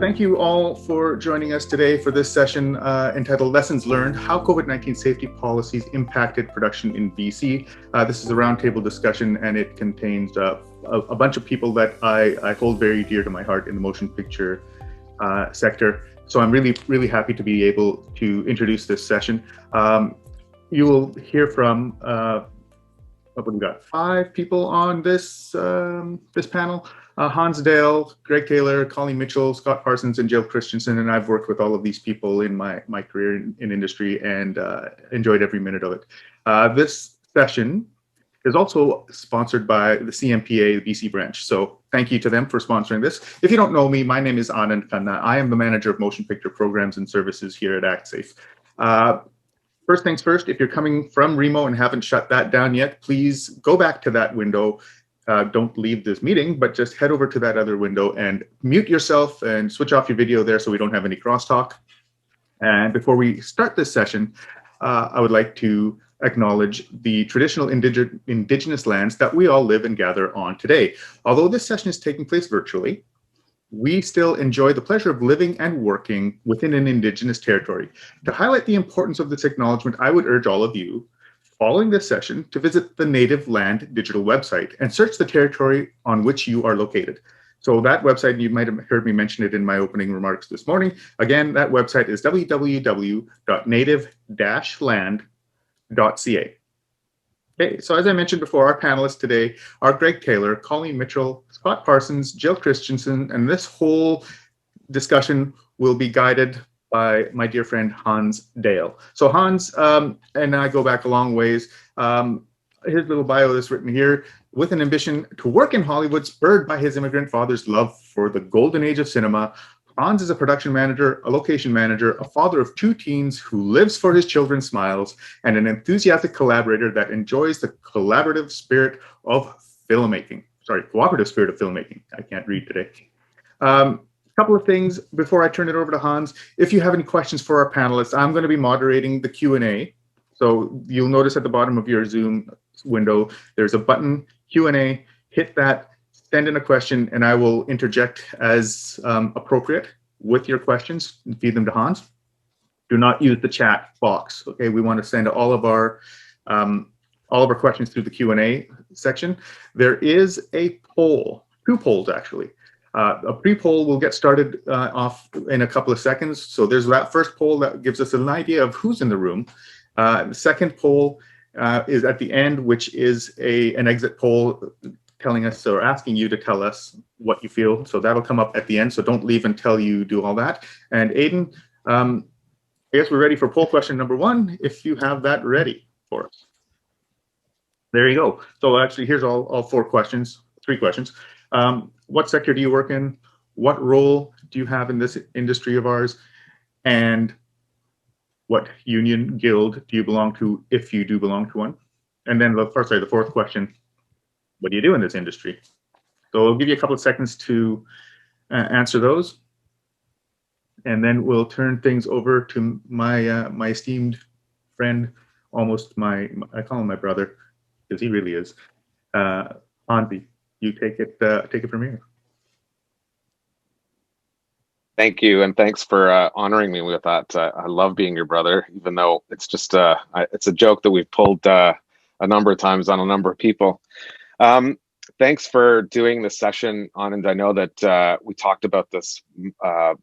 Thank you all for joining us today for this session entitled Lessons Learned, How COVID-19 Safety Policies Impacted Production in BC. This is a roundtable discussion, and it contains a bunch of people that I hold very dear to my heart in the motion picture sector. So I'm really happy to be able to introduce this session. You will hear from, what do we got? 5 people on this panel. Hans Dale, Greg Taylor, Colleen Mitchell, Scott Parsons, and Jill Christensen, and I've worked with all of these people in my career in industry and enjoyed every minute of it. This session is also sponsored by the CMPA, the BC branch. So thank you to them for sponsoring this. If you don't know me, my name is Anand Khanna. I am the manager of motion picture programs and services here at Actsafe. First things first, if you're coming from Remo and haven't shut that down yet, please go back to that window. Don't leave this meeting, but just head over to that other window and mute yourself and switch off your video there so we don't have any crosstalk. And before we start this session, I would like to acknowledge the traditional indigenous lands that we all live and gather on today. Although this session is taking place virtually, we still enjoy the pleasure of living and working within an Indigenous territory. To highlight the importance of this acknowledgement, I would urge all of you following this session to visit the Native Land digital website and search the territory on which you are located. So that website, you might have heard me mention it in my opening remarks this morning. Again, that website is www.native-land.ca. Okay, so as I mentioned before, our panelists today are Greg Taylor, Colleen Mitchell, Scott Parsons, Jill Christensen, and this whole discussion will be guided by my dear friend Hans Dale. So Hans and I go back a long ways. His little bio is written here. With an ambition to work in Hollywood, spurred by his immigrant father's love for the golden age of cinema, Hans is a production manager, a location manager, a father of 2 teens who lives for his children's smiles, and an enthusiastic collaborator that enjoys the collaborative spirit of filmmaking. Sorry, cooperative spirit of filmmaking. I can't read today. Couple of things before I turn it over to Hans. If you have any questions for our panelists, I'm going to be moderating the Q&A. So you'll notice at the bottom of your Zoom window, there's a button, Q&A, hit that, send in a question, and I will interject as appropriate with your questions and feed them to Hans. Do not use the chat box, okay? We want to send all of our questions through the Q&A section. There is a poll, 2 polls actually. A pre-poll will get started off in a couple of seconds. So there's that first poll that gives us an idea of who's in the room. The second poll is at the end, which is an exit poll telling us or asking you to tell us what you feel. So that'll come up at the end. So don't leave until you do all that. And Aidan, I guess we're ready for poll question number 1, if you have that ready for us. There you go. So actually, here's all 3 questions. What sector do you work in? What role do you have in this industry of ours? And what union, guild do you belong to, if you do belong to one? And then the 4th question, what do you do in this industry? So I'll give you a couple of seconds to answer those. And then we'll turn things over to my esteemed friend, almost I call him my brother, because he really is, Hansi. You take it from here. Thank you, and thanks for honoring me with that. I love being your brother, even though it's just it's a joke that we've pulled a number of times on a number of people. Thanks for doing this session, Anand. I know that we talked about this, a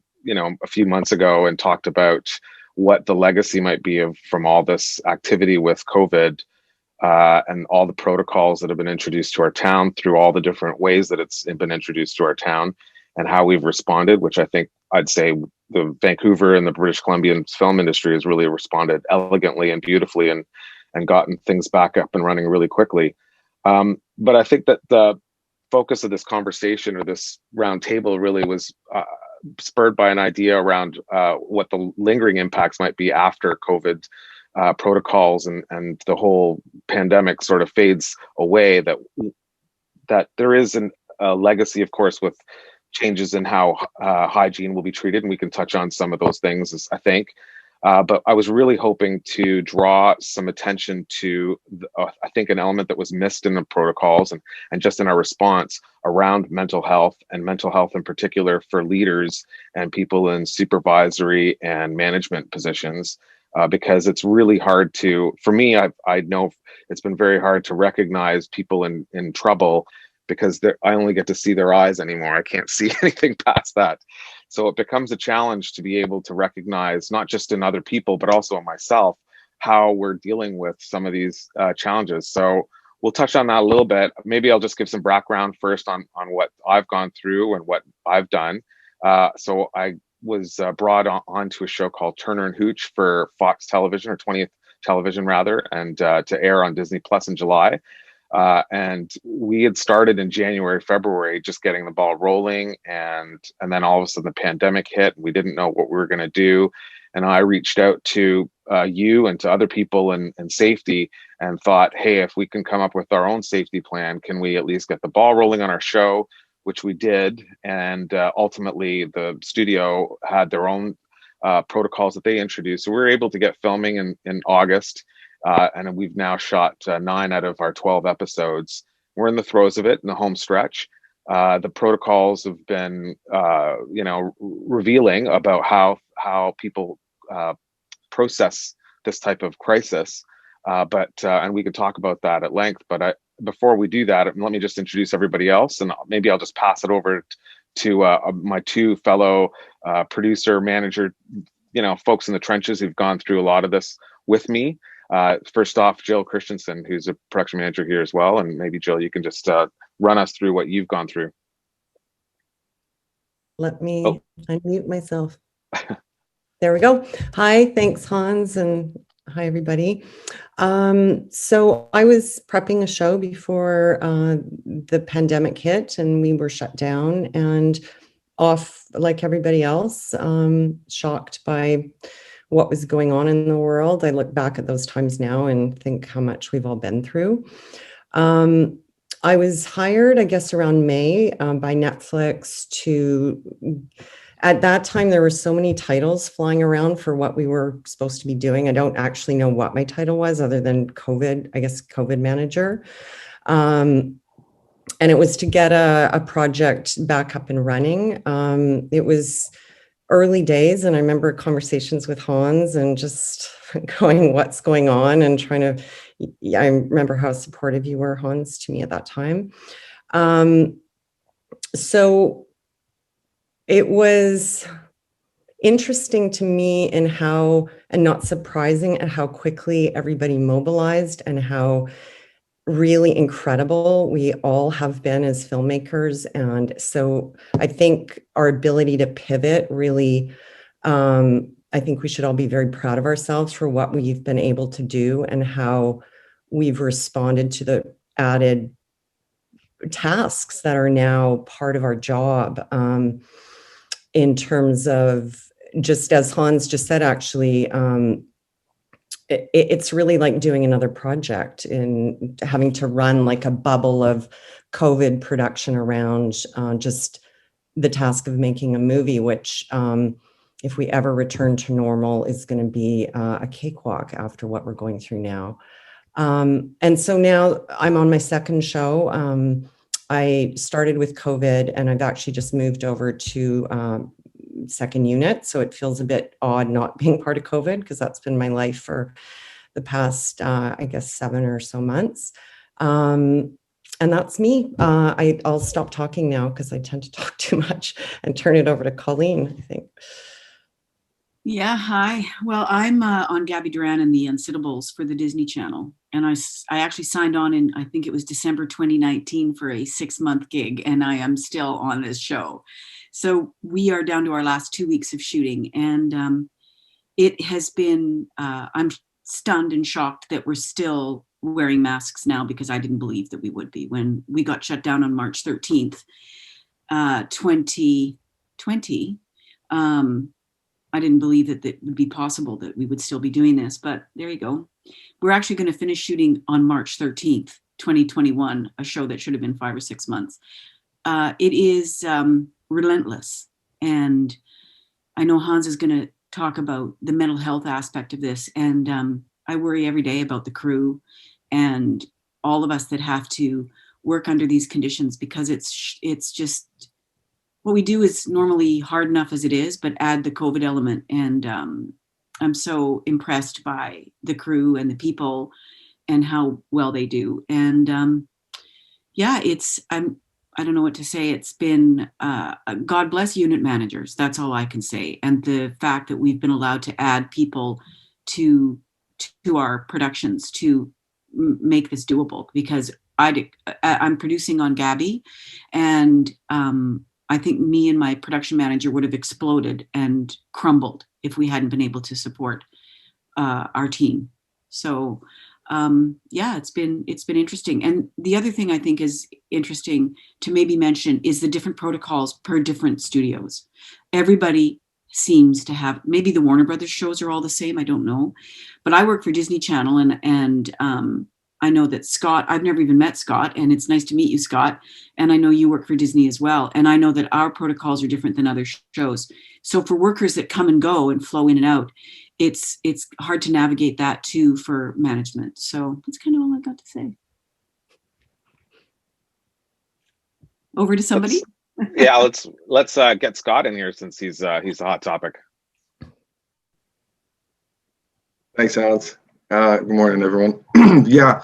few months ago, and talked about what the legacy might be from all this activity with COVID. And all the protocols that have been introduced to our town through all the different ways that it's been introduced to our town, and how we've responded, which I think I'd say the Vancouver and the British Columbian film industry has really responded elegantly and beautifully and gotten things back up and running really quickly. But I think that the focus of this conversation or this round table really was spurred by an idea around what the lingering impacts might be after COVID protocols and the whole pandemic sort of fades away, that there is a legacy, of course, with changes in how hygiene will be treated, and we can touch on some of those things, I think. But I was really hoping to draw some attention to, I think, an element that was missed in the protocols and just in our response around mental health, and mental health in particular for leaders and people in supervisory and management positions. Because it's really hard to, for me, I know it's been very hard to recognize people in trouble, because I only get to see their eyes anymore. I can't see anything past that. So it becomes a challenge to be able to recognize, not just in other people, but also in myself, how we're dealing with some of these challenges. So we'll touch on that a little bit. Maybe I'll just give some background first on what I've gone through and what I've done. So I was brought on to a show called Turner and Hooch for Fox Television, or 20th Television rather, and to air on Disney Plus in July. And we had started in January, February, just getting the ball rolling, and then all of a sudden the pandemic hit. We didn't know what we were going to do, and I reached out to you and to other people in safety and thought, hey, if we can come up with our own safety plan, can we at least get the ball rolling on our show? Which we did, and ultimately the studio had their own protocols that they introduced. So we were able to get filming in August, and we've now shot 9 out of our 12 episodes. We're in the throes of it, in the home stretch. The protocols have been, revealing about how people process this type of crisis. And we could talk about that at length. But before we do that, let me just introduce everybody else, and maybe I'll just pass it over to my two fellow producer, manager, folks in the trenches who've gone through a lot of this with me. First off, Jill Christensen, who's a production manager here as well. And maybe, Jill, you can just run us through what you've gone through. Let me unmute myself. There we go. Hi, thanks, Hans, and hi, everybody. So I was prepping a show before the pandemic hit, and we were shut down and off like everybody else, shocked by what was going on in the world. I look back at those times now and think how much we've all been through. I was hired, I guess, around May by Netflix to, at that time, there were so many titles flying around for what we were supposed to be doing. I don't actually know what my title was other than COVID manager. And it was to get a project back up and running. It was early days, and I remember conversations with Hans and just going, what's going on, and trying to, I remember how supportive you were, Hans, to me at that time. So it was interesting to me in how, and not surprising at how quickly everybody mobilized and how really incredible we all have been as filmmakers. And so I think our ability to pivot really, I think we should all be very proud of ourselves for what we've been able to do and how we've responded to the added tasks that are now part of our job, in terms of, just as Hans just said, actually, it's really like doing another project and having to run like a bubble of COVID production around just the task of making a movie, which if we ever return to normal is going to be a cakewalk after what we're going through now. And so now I'm on my second show. I started with COVID, and I've actually just moved over to second unit. So it feels a bit odd not being part of COVID, because that's been my life for the past, I guess, 7 or so months. And that's me. I'll stop talking now because I tend to talk too much, and turn it over to Colleen, I think. Yeah, hi. Well, I'm on Gabby Duran and the Unsittables for the Disney Channel. And I actually signed on in, I think it was December 2019 for a 6-month gig, and I am still on this show. So we are down to our last 2 weeks of shooting, and it has been, I'm stunned and shocked that we're still wearing masks now, because I didn't believe that we would be. When we got shut down on March 13th, 2020, I didn't believe that it would be possible that we would still be doing this, but there you go. We're actually going to finish shooting on March 13th, 2021, a show that should have been 5 or 6 months. It is relentless. And I know Hans is going to talk about the mental health aspect of this. And I worry every day about the crew and all of us that have to work under these conditions, because it's just, what we do is normally hard enough as it is, but add the COVID element. And I'm so impressed by the crew and the people and how well they do. And yeah, I don't know what to say. It's been, God bless unit managers. That's all I can say. And the fact that we've been allowed to add people to our productions to make this doable, because I'm producing on Gabby, and I think me and my production manager would have exploded and crumbled if we hadn't been able to support our team. So yeah, it's been interesting. And the other thing I think is interesting to maybe mention is the different protocols per different studios. Everybody seems to have, maybe the Warner Brothers shows are all the same, I don't know. But I work for Disney Channel, and I know that Scott, I've never even met Scott, and it's nice to meet you, Scott. And I know you work for Disney as well. And I know that our protocols are different than other shows. So for workers that come and go and flow in and out, it's hard to navigate that too for management. So that's kind of all I got to say. Over to somebody. Let's get Scott in here, since he's a hot topic. Thanks, Hans. Good morning, everyone. Yeah.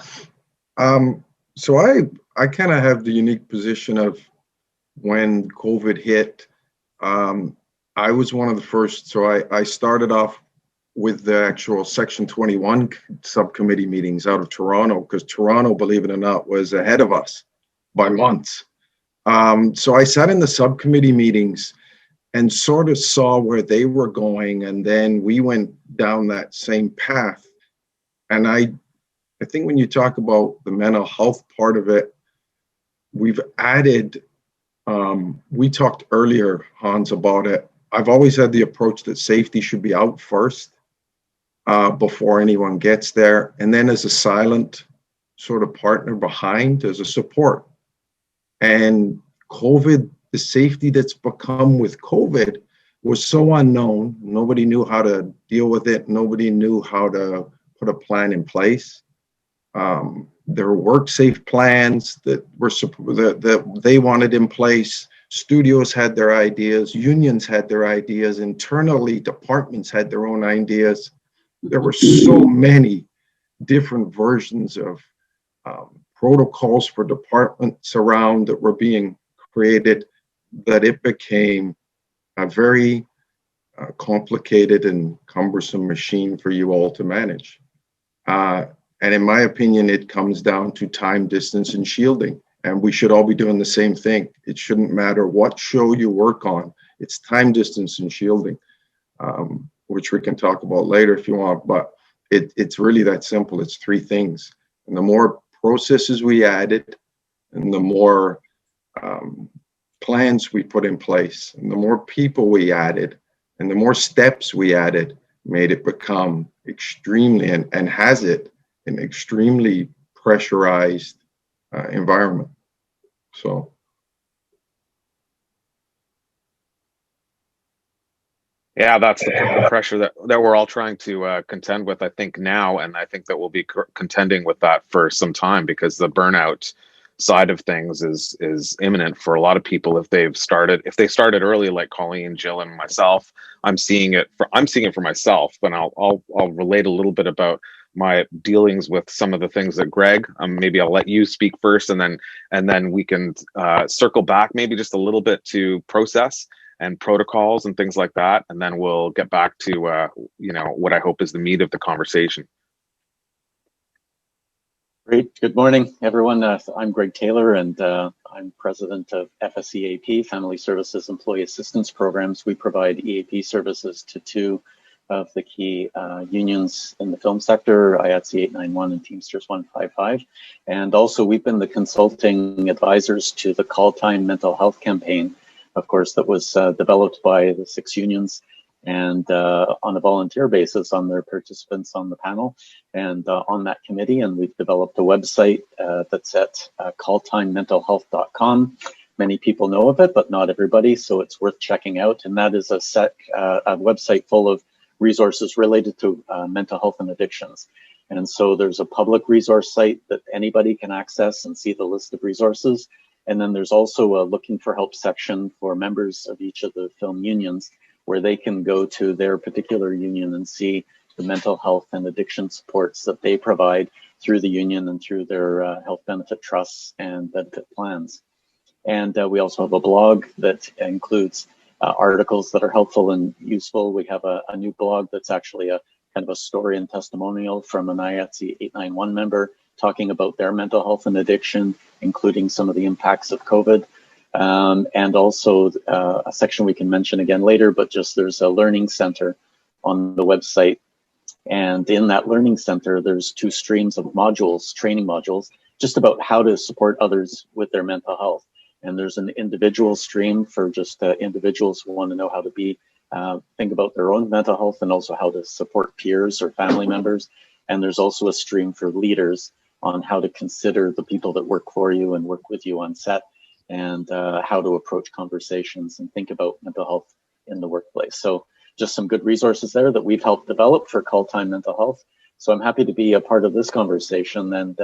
So I kind of have the unique position of, when COVID hit, I was one of the first. So I started off with the actual Section 21 subcommittee meetings out of Toronto, because Toronto, believe it or not, was ahead of us by months. So I sat in the subcommittee meetings and sort of saw where they were going, and then we went down that same path. And I think when you talk about the mental health part of it, we've added, we talked earlier, Hans, about it. I've always had the approach that safety should be out first before anyone gets there. And then as a silent sort of partner behind, as a support. And COVID, the safety that's become with COVID was so unknown. Nobody knew how to deal with it. Nobody knew how to put a plan in place. There were work safe plans that they wanted in place. Studios had their ideas, unions had their ideas, internally departments had their own ideas. There were so many different versions of protocols for departments around that were being created, that it became a very complicated and cumbersome machine for you all to manage. And in my opinion, it comes down to time, distance, and shielding. And we should all be doing the same thing. It shouldn't matter what show you work on. It's time, distance, and shielding, which we can talk about later if you want. But it's really that simple. It's three things. And the more processes we added, and the more plans we put in place, and the more people we added, and the more steps we added, made it become extremely, and has it, an extremely pressurized environment. So. Yeah, that's the pressure that we're all trying to contend with, I think, now. And I think that we'll be contending with that for some time, because the burnout side of things is imminent for a lot of people. If they started early, like Colleen, Jill, and myself. I'm seeing it for myself, but I'll relate a little bit about my dealings with some of the things that Greg, maybe I'll let you speak first, and then we can circle back maybe just a little bit to process and protocols and things like that, and then we'll get back to what I hope is the meat of the conversation. Great. Good morning, everyone. I'm Greg Taylor, and I'm president of FSEAP, Family Services Employee Assistance Programs. We provide EAP services to two of the key unions in the film sector, IATSE 891 and Teamsters 155. And also, we've been the consulting advisors to the Calltime mental health campaign, of course, that was developed by the 6 unions, and on a volunteer basis on their participants on the panel and on that committee. And we've developed a website that's at calltimementalhealth.com. Many people know of it, but not everybody, so it's worth checking out. And that is a website full of resources related to mental health and addictions. And so there's a public resource site that anybody can access and see the list of resources. And then there's also a looking for help section for members of each of the film unions, where they can go to their particular union and see the mental health and addiction supports that they provide through the union and through their health benefit trusts and benefit plans. And we also have a blog that includes articles that are helpful and useful. We have a new blog that's actually a kind of a story and testimonial from an IATSE 891 member talking about their mental health and addiction, including some of the impacts of COVID. And also a section we can mention again later, but just there's a learning center on the website. And in that learning center, there's 2 streams of modules, training modules, just about how to support others with their mental health. And there's an individual stream for just individuals who want to know how to be, think about their own mental health and also how to support peers or family members. And there's also a stream for leaders on how to consider the people that work for you and work with you on set, and how to approach conversations and think about mental health in the workplace. So just some good resources there that we've helped develop for Calltime Mental Health. So I'm happy to be a part of this conversation, and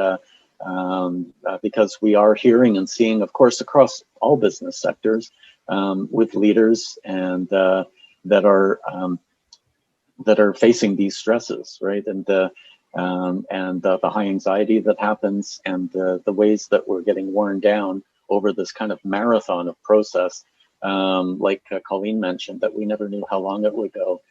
because we are hearing and seeing, of course, across all business sectors with leaders and that are facing these stresses, right? And the high anxiety that happens, and the ways that we're getting worn down over this kind of marathon of process, like Colleen mentioned, that we never knew how long it would go.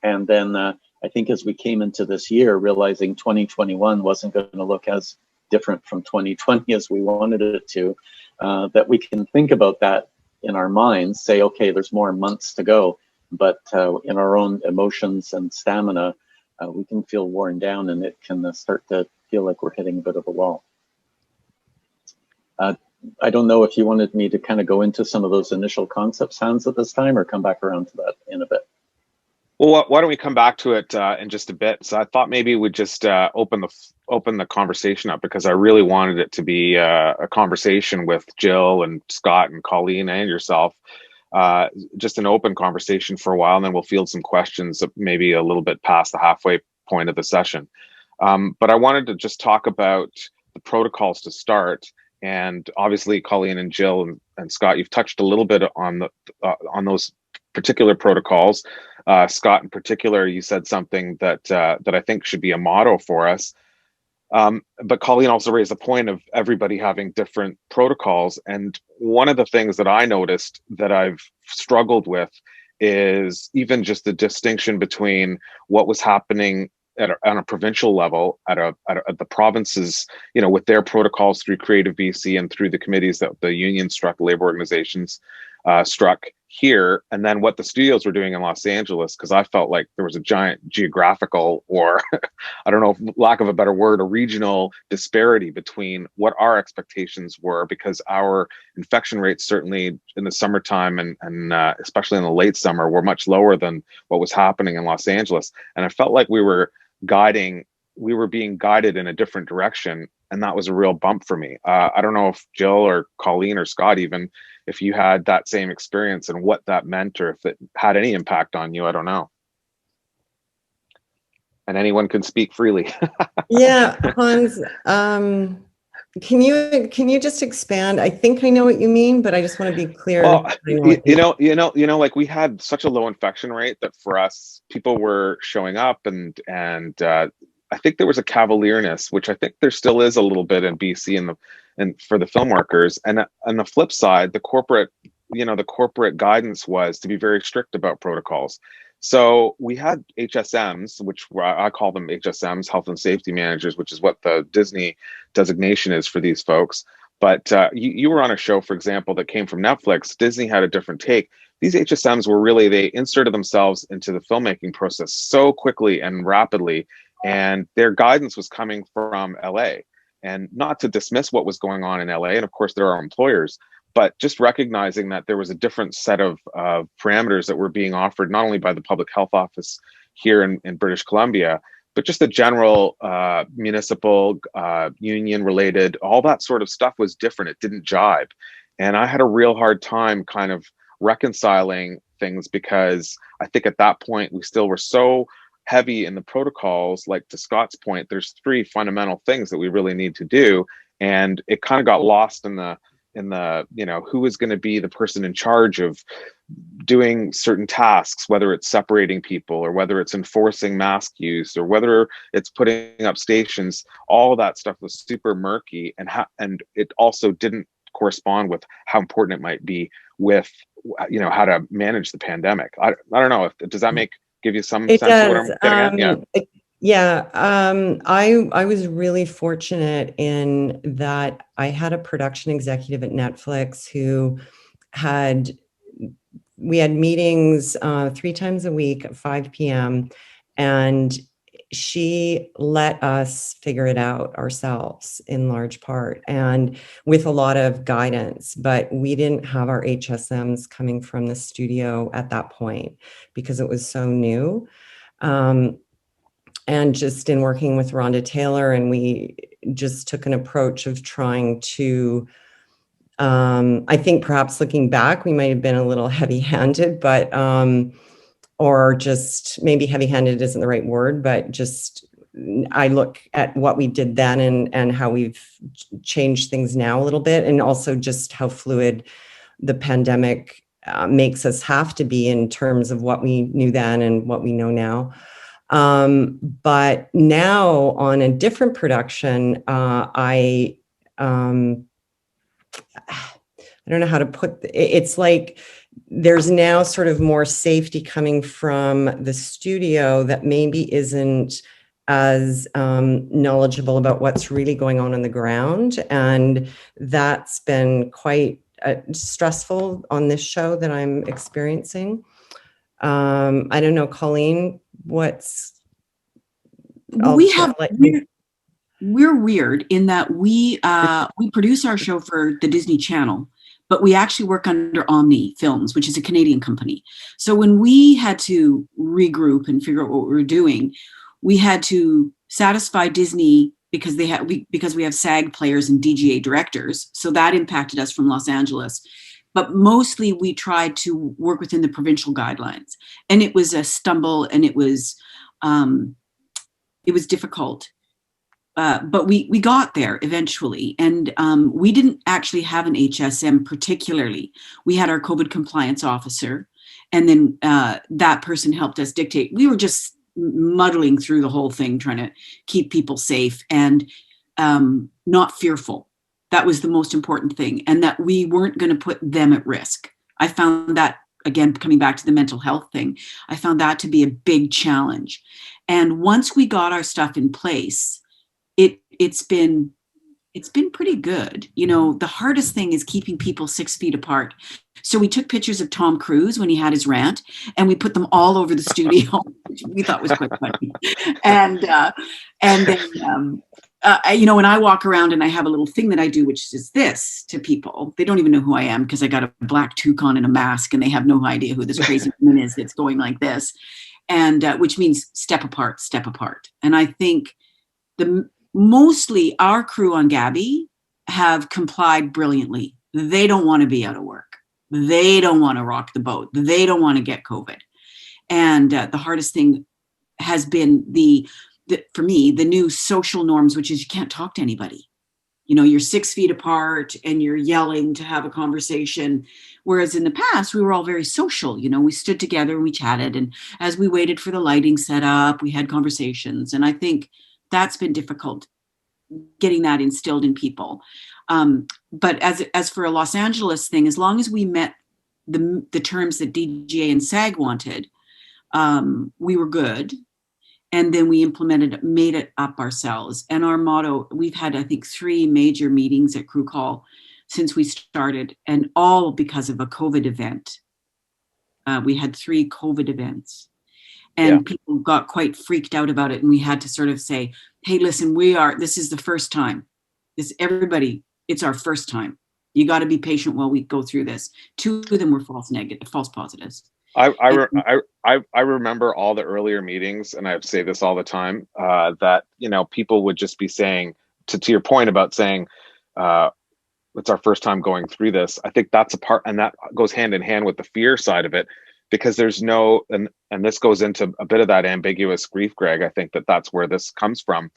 And then I think as we came into this year, realizing 2021 wasn't going to look as different from 2020 as we wanted it to, that we can think about that in our minds, say, okay, there's more months to go, but in our own emotions and stamina, we can feel worn down, and it can start to feel like we're hitting a bit of a wall. I don't know if you wanted me to kind of go into some of those initial concepts, Hans, at this time, or come back around to that in a bit. Well, why don't we come back to it in just a bit? So I thought maybe we'd just open the conversation up, because I really wanted it to be a conversation with Jill and Scott and Colleen and yourself, just an open conversation for a while, and then we'll field some questions maybe a little bit past the halfway point of the session. But I wanted to just talk about the protocols to start. And obviously, Colleen and Jill and Scott, you've touched a little bit on those particular protocols. Scott, in particular, you said something that I think should be a motto for us. But Colleen also raised the point of everybody having different protocols. And one of the things that I noticed that I've struggled with is even just the distinction between what was happening on a provincial level at the provinces, with their protocols through Creative BC and through the committees that the union struck, labor organizations struck here, and then what the studios were doing in Los Angeles, because I felt like there was a giant geographical, or I don't know, lack of a better word, a regional disparity between what our expectations were, because our infection rates certainly in the summertime and especially in the late summer were much lower than what was happening in Los Angeles. And I felt like we were being guided in a different direction, and that was a real bump for me. I don't know if Jill or Colleen or Scott, even if you had that same experience and what that meant, or if it had any impact on you. I don't know. And anyone can speak freely. Yeah, Hans, can you just expand? I think I know what you mean, but I just want to be clear. Well, like we had such a low infection rate that for us, people were showing up, and I think there was a cavalierness, which I think there still is a little bit in BC and for the film workers. And on the flip side, the corporate guidance was to be very strict about protocols. So we had HSMs, which I call them HSMs, health and safety managers, which is what the Disney designation is for these folks. But you were on a show, for example, that came from Netflix. Disney had a different take. These HSMs were really, they inserted themselves into the filmmaking process so quickly and rapidly, and their guidance was coming from LA. And not to dismiss what was going on in LA, and of course there are employers, but just recognizing that there was a different set of parameters that were being offered, not only by the Public Health Office here in British Columbia, but just the general municipal, union-related, all that sort of stuff was different. It didn't jibe. And I had a real hard time kind of reconciling things, because I think at that point we still were so heavy in the protocols. Like to Scott's point, there's 3 fundamental things that we really need to do, and it kind of got lost in the who is going to be the person in charge of doing certain tasks, whether it's separating people or whether it's enforcing mask use or whether it's putting up stations. All that stuff was super murky, and it also didn't correspond with how important it might be with how to manage the pandemic. I don't know, does that give you some sense of what I'm getting at? Yeah. I was really fortunate in that I had a production executive at Netflix who we had meetings 3 times a week at 5 p.m. and she let us figure it out ourselves in large part, and with a lot of guidance. But we didn't have our HSMs coming from the studio at that point because it was so new. And just in working with Rhonda Taylor, and we just took an approach of trying to, I think perhaps looking back, we might have been a little heavy-handed, but, or just maybe heavy-handed isn't the right word, but just I look at what we did then and how we've changed things now a little bit, and also just how fluid the pandemic makes us have to be in terms of what we knew then and what we know now. But now on a different production, I don't know how to put it's like there's now sort of more safety coming from the studio that maybe isn't as knowledgeable about what's really going on the ground, and that's been quite stressful on this show that I'm experiencing. I don't know, Colleen, what's we're weird in that we produce our show for the Disney Channel, but we actually work under Omni Films, which is a Canadian company. So when we had to regroup and figure out what we were doing, we had to satisfy Disney because we have SAG players and DGA directors. So that impacted us from Los Angeles. But mostly we tried to work within the provincial guidelines. And it was a stumble, and it was difficult. But we got there eventually. And we didn't actually have an HSM particularly. We had our COVID compliance officer, and then that person helped us dictate. We were just muddling through the whole thing, trying to keep people safe and not fearful. That was the most important thing, and that we weren't going to put them at risk. I found that, again, coming back to the mental health thing, I found that to be a big challenge. And once we got our stuff in place, it's been pretty good. The hardest thing is keeping people 6 feet apart. So we took pictures of Tom Cruise when he had his rant, and we put them all over the studio, which we thought was quite funny. And then, when I walk around and I have a little thing that I do, which is this to people, they don't even know who I am because I got a black toucan and a mask, and they have no idea who this crazy woman is that's going like this. And which means step apart, step apart. And I think mostly our crew on Gabby have complied brilliantly. They don't want to be out of work. They don't want to rock the boat. They don't want to get COVID. And the hardest thing has been for me, the new social norms, which is you can't talk to anybody. You're 6 feet apart and you're yelling to have a conversation. Whereas in the past, we were all very social. We stood together and we chatted. And as we waited for the lighting set up, we had conversations. And I think that's been difficult, getting that instilled in people. But as for a Los Angeles thing, as long as we met the terms that DGA and SAG wanted, we were good. And then we made it up ourselves. And our motto, we've had, I think, 3 major meetings at Crew Call since we started, and all because of a COVID event. We had 3 COVID events. And people got quite freaked out about it. And we had to sort of say, hey, listen, this is the first time. It's our first time. You got to be patient while we go through this. 2 of them were false positives. I remember all the earlier meetings, and I say this all the time, that, people would just be saying, to your point about saying, it's our first time going through this. I think that's a part, and that goes hand in hand with the fear side of it. because there's no, and this goes into a bit of that ambiguous grief, Greg. I think that that's where this comes from.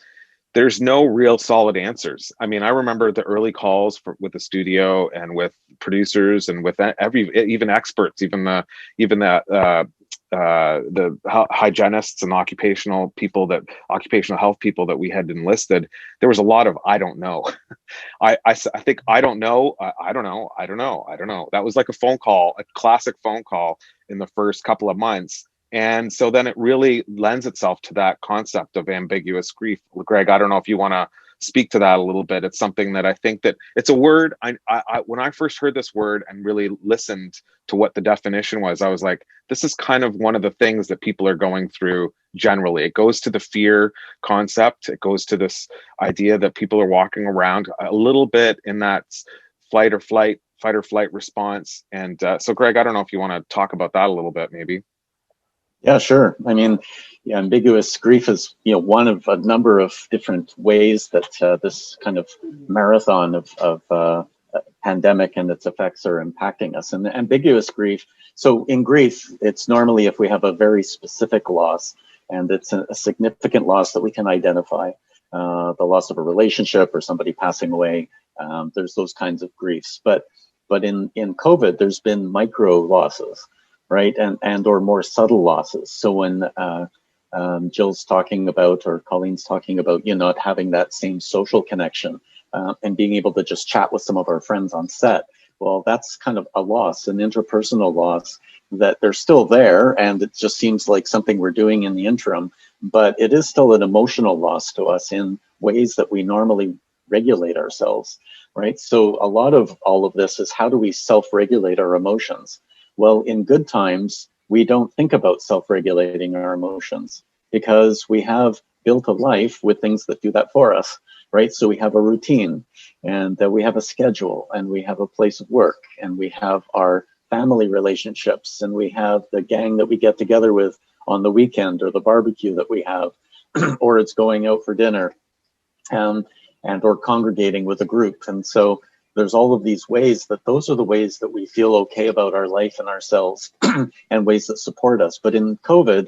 There's no real solid answers. I mean, I remember the early calls with the studio and with producers and with even experts, even the hygienists and occupational health people that we had enlisted. There was a lot of I don't know. I think I don't know. I don't know. I don't know. I don't know. That was like a classic phone call in the first couple of months. And so then it really lends itself to that concept of ambiguous grief. Greg, I don't know if you want to speak to that a little bit. It's something that I think that it's a word. I when I first heard this word and really listened to what the definition was, I was like, this is kind of one of the things that people are going through generally. It goes to the fear concept. It goes to this idea that people are walking around a little bit in that fight or flight response. And so, Greg, I don't know if you want to talk about that a little bit, maybe. Yeah, sure. I mean, yeah, ambiguous grief is, one of a number of different ways that this kind of marathon of pandemic and its effects are impacting us. And ambiguous grief, so in grief, it's normally if we have a very specific loss and it's a significant loss that we can identify, the loss of a relationship or somebody passing away, there's those kinds of griefs. But in COVID, there's been micro losses, right? And or more subtle losses. So when Jill's talking about, or Colleen's talking about, not having that same social connection and being able to just chat with some of our friends on set, well, that's kind of a loss, an interpersonal loss, that they're still there, and it just seems like something we're doing in the interim, but it is still an emotional loss to us in ways that we normally regulate ourselves, right? So a lot of all of this is, how do we self-regulate our emotions? Well, in good times, we don't think about self-regulating our emotions because we have built a life with things that do that for us, right? So we have a routine, and we have a schedule, and we have a place of work, and we have our family relationships, and we have the gang that we get together with on the weekend, or the barbecue that we have, or it's going out for dinner, and or congregating with a group. And so there's all of these ways that those are the ways that we feel okay about our life and ourselves and ways that support us. But in COVID,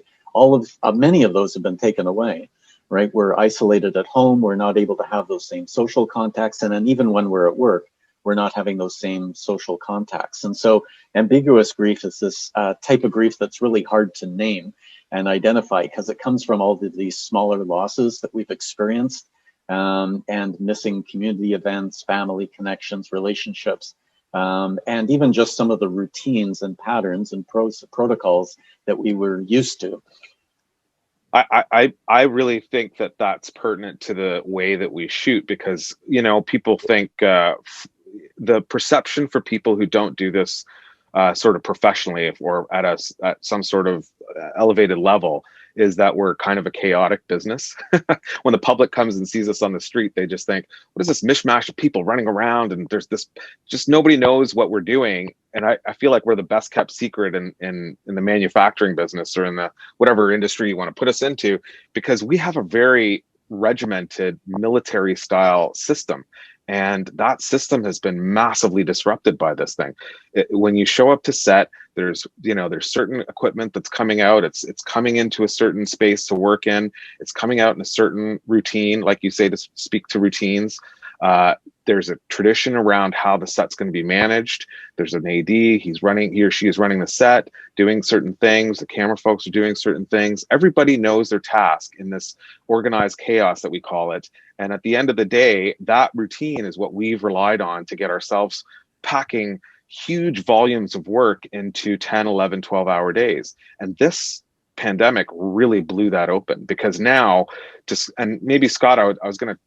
many of those have been taken away, right? We're isolated at home. We're not able to have those same social contacts. And then even when we're at work, we're not having those same social contacts. And so ambiguous grief is this type of grief that's really hard to name and identify because it comes from all of these smaller losses that we've experienced. And missing community events, family connections, relationships, and even just some of the routines and patterns and protocols that we were used to. I really think that that's pertinent to the way that we shoot, because, people think the perception for people who don't do this sort of professionally or at some sort of elevated level is that we're kind of a chaotic business. When the public comes and sees us on the street, they just think, what is this mishmash of people running around? And there's this, just nobody knows what we're doing. And I feel like we're the best kept secret in the manufacturing business, or in the whatever industry you want to put us into, because we have a very regimented military style system. And that system has been massively disrupted by this thing. When you show up to set, there's certain equipment that's coming out. It's coming into a certain space to work in. It's coming out in a certain routine, like you say, to speak to routines. There's a tradition around how the set's going to be managed. There's an AD, he or she is running the set, doing certain things. The camera folks are doing certain things. Everybody knows their task in this organized chaos that we call it. And at the end of the day, that routine is what we've relied on to get ourselves packing huge volumes of work into 10, 11, 12-hour days. And this pandemic really blew that open, because now, and maybe Scott, I was going to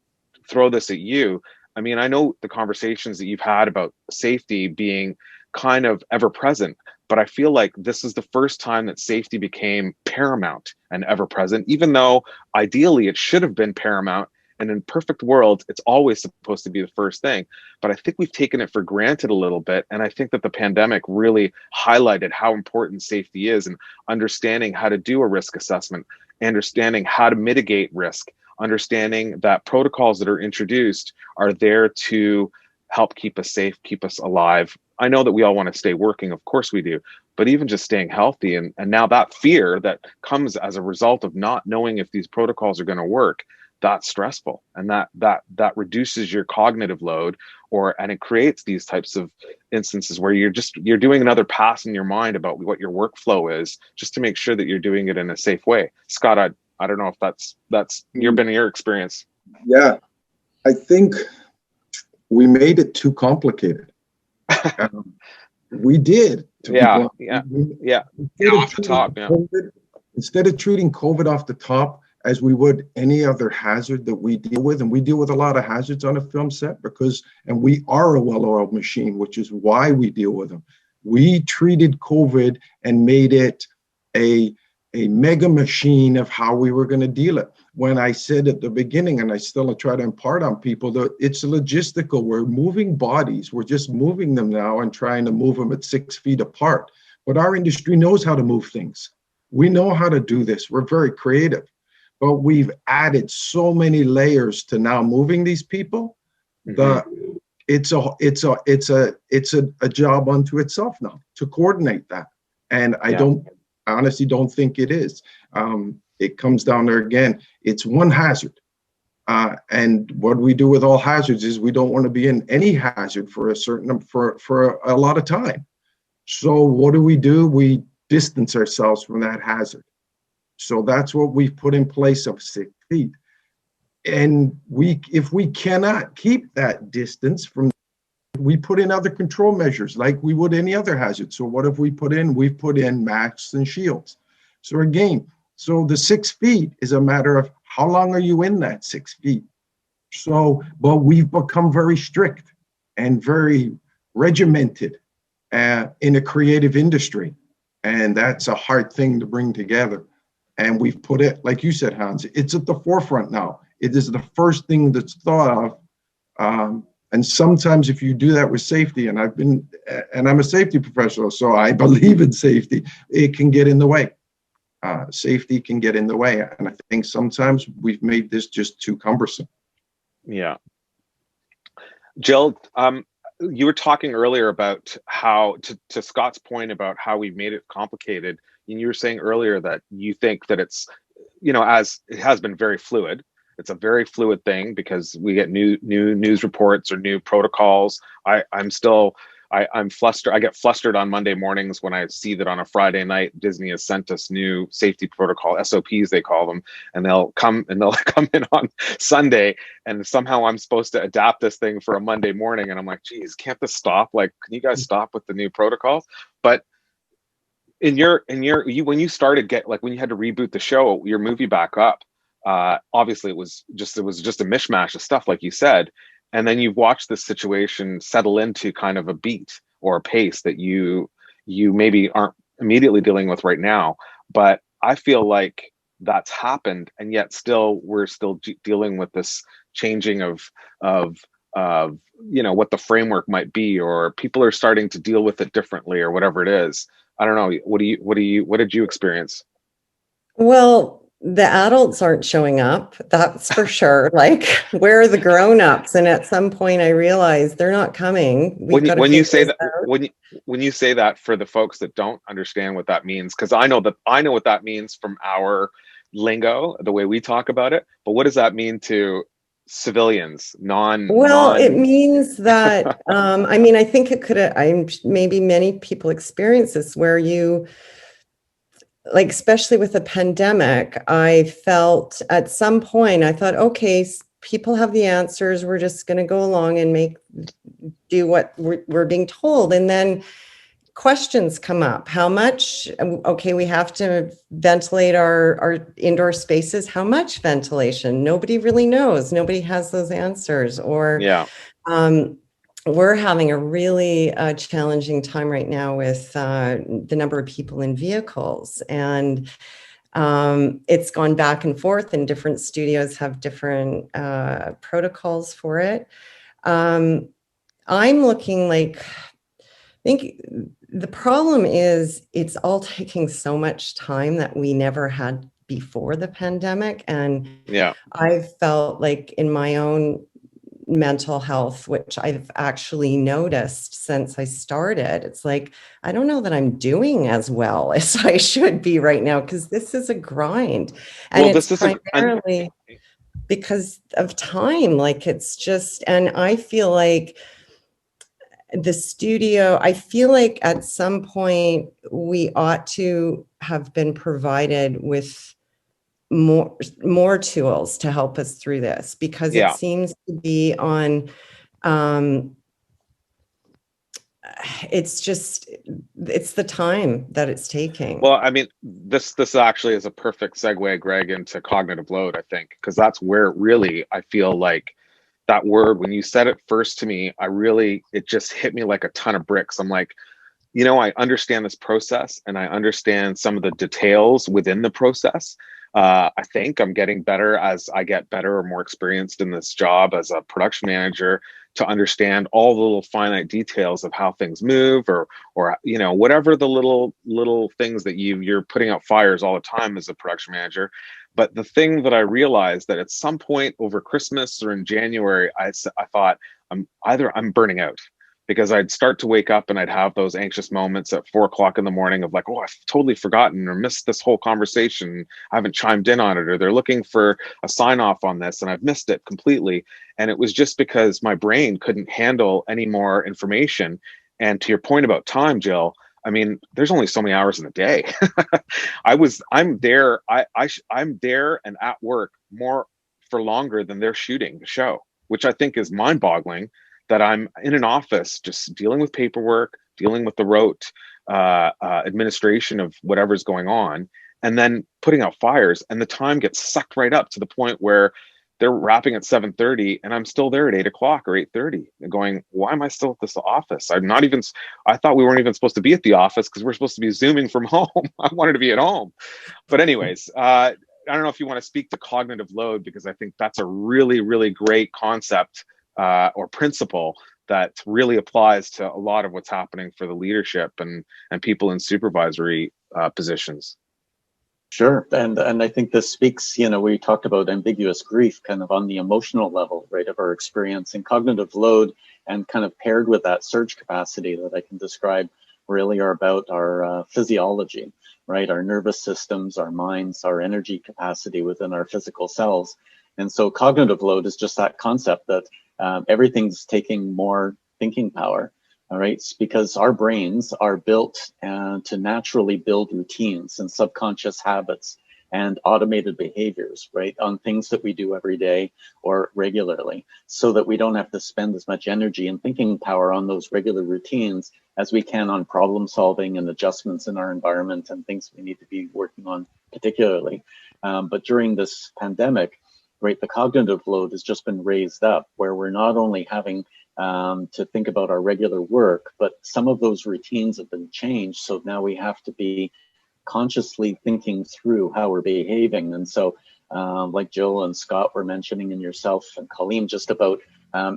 throw this at you. I mean, I know the conversations that you've had about safety being kind of ever present, but I feel like this is the first time that safety became paramount and ever present, even though ideally it should have been paramount. And in perfect world, it's always supposed to be the first thing. But I think we've taken it for granted a little bit. And I think that the pandemic really highlighted how important safety is, and understanding how to do a risk assessment, understanding how to mitigate risk, understanding that protocols that are introduced are there to help keep us safe, keep us alive, I know that we all want to stay working, of course we do, but even just staying healthy, and now that fear that comes as a result of not knowing if these protocols are going to work, that's stressful, and that reduces your cognitive load, and it creates these types of instances where you're doing another pass in your mind about what your workflow is, just to make sure that you're doing it in a safe way. Scott, I don't know if that's been your experience. Yeah, I think we made it too complicated. We did. Yeah. Off the top, yeah. Instead of treating COVID off the top as we would any other hazard that we deal with, and we deal with a lot of hazards on a film set and we are a well-oiled machine, which is why we deal with them. We treated COVID and made it a mega machine of how we were going to deal it. When I said at the beginning, and I still try to impart on people, that it's logistical. We're moving bodies. We're just moving them now and trying to move them at 6 feet apart. But our industry knows how to move things. We know how to do this. We're very creative. But we've added so many layers to now moving these people that it's a job unto itself now to coordinate that. And I honestly don't think it is. It comes down there again. It's one hazard. And what we do with all hazards is we don't want to be in any hazard for a lot of time. So what do? We distance ourselves from that hazard. So that's what we've put in place of 6 feet. And if we cannot keep that distance we put in other control measures like we would any other hazard. So what have we put in? We've put in masks and shields. So again, the 6 feet is a matter of how long are you in that 6 feet? But we've become very strict and very regimented in a creative industry. And that's a hard thing to bring together. And we've put it, like you said, Hans, it's at the forefront now. It is the first thing that's thought of. And sometimes if you do that with safety, and I'm a safety professional, so I believe in safety, it can get in the way. Safety can get in the way. And I think sometimes we've made this just too cumbersome. Yeah. Jill, you were talking earlier about how, to Scott's point about how we've made it complicated, and you were saying earlier that you think that it's, as it has been very fluid. It's a very fluid thing because we get new news reports or new protocols. I'm flustered. I get flustered on Monday mornings when I see that on a Friday night Disney has sent us new safety protocol, SOPs they call them, and they'll come in on Sunday, and somehow I'm supposed to adapt this thing for a Monday morning, and I'm like, geez, can't this stop? Like, can you guys stop with the new protocols? But when you started when you had to reboot the show, your movie back up, obviously it was just a mishmash of stuff, like you said. And then you've watched this situation settle into kind of a beat or a pace that you maybe aren't immediately dealing with right now. But I feel like that's happened, and yet we're still dealing with this changing of what the framework might be, or people are starting to deal with it differently, or whatever it is. I don't know. What did you experience? Well, the adults aren't showing up, that's for sure. Like, where are the grown-ups? And at some point I realized they're not coming. When you say that, for the folks that don't understand what that means, because I know what that means from our lingo, the way we talk about it, but what does that mean to civilians? It means that I think it could maybe many people experience this, where you, like, especially with the pandemic, I felt at some point, I thought, okay, people have the answers. We're just going to go along and do what we're being told. And then questions come up. How much? Okay, we have to ventilate our indoor spaces. How much ventilation? Nobody really knows. Nobody has those answers. Or we're having a really challenging time right now with the number of people in vehicles, and it's gone back and forth, and different studios have different protocols for it. I'm looking like, I think the problem is it's all taking so much time that we never had before the pandemic. And I felt like in my own mental health, which I've actually noticed since I started. It's like, I don't know that I'm doing as well as I should be right now, because this is a grind. And Well, it's this is primarily because of time. Like, it's just, and I feel like the studio, I feel like at some point we ought to have been provided with more tools to help us through this, because it yeah. seems to be on it's just, it's the time that it's taking. Well, I mean, this actually is a perfect segue, Greg, into cognitive load, I think, because that's where really I feel like that word, when you said it first to me, it just hit me like a ton of bricks. I'm like, you know, I understand this process and I understand some of the details within the process. I think I'm getting better as I get better or more experienced in this job as a production manager, to understand all the little finite details of how things move, or you know, whatever the little things that you're putting out fires all the time as a production manager. But the thing that I realized, that at some point over Christmas or in January, I thought I'm burning out, because I'd start to wake up and I'd have those anxious moments at 4 o'clock in the morning of like, oh, I've totally forgotten or missed this whole conversation. I haven't chimed in on it, or they're looking for a sign off on this and I've missed it completely. And it was just because my brain couldn't handle any more information. And to your point about time, Jill, I mean, there's only so many hours in a day. I'm there and at work more for longer than they're shooting the show, which I think is mind boggling, that I'm in an office just dealing with paperwork, dealing with the rote administration of whatever's going on, and then putting out fires, and the time gets sucked right up to the point where they're wrapping at 7:30 and I'm still there at 8 o'clock or 8:30 and going, why am I still at this office? I thought we weren't even supposed to be at the office, because we're supposed to be Zooming from home. I wanted to be at home. But anyways, I don't know if you want to speak to cognitive load, because I think that's a really, really great concept or principle that really applies to a lot of what's happening for the leadership and people in supervisory positions. Sure, and I think this speaks, you know, we talked about ambiguous grief kind of on the emotional level, right, of our experience, and cognitive load, and kind of paired with that surge capacity that I can describe, really are about our physiology, right, our nervous systems, our minds, our energy capacity within our physical selves. And so cognitive load is just that concept that everything's taking more thinking power. All right, it's because our brains are built to naturally build routines and subconscious habits and automated behaviors, right, on things that we do every day or regularly, so that we don't have to spend as much energy and thinking power on those regular routines as we can on problem solving and adjustments in our environment and things we need to be working on particularly. But during this pandemic, right, the cognitive load has just been raised up, where we're not only having to think about our regular work, but some of those routines have been changed. So now we have to be consciously thinking through how we're behaving. And so like Jill and Scott were mentioning, and yourself and Colleen, just about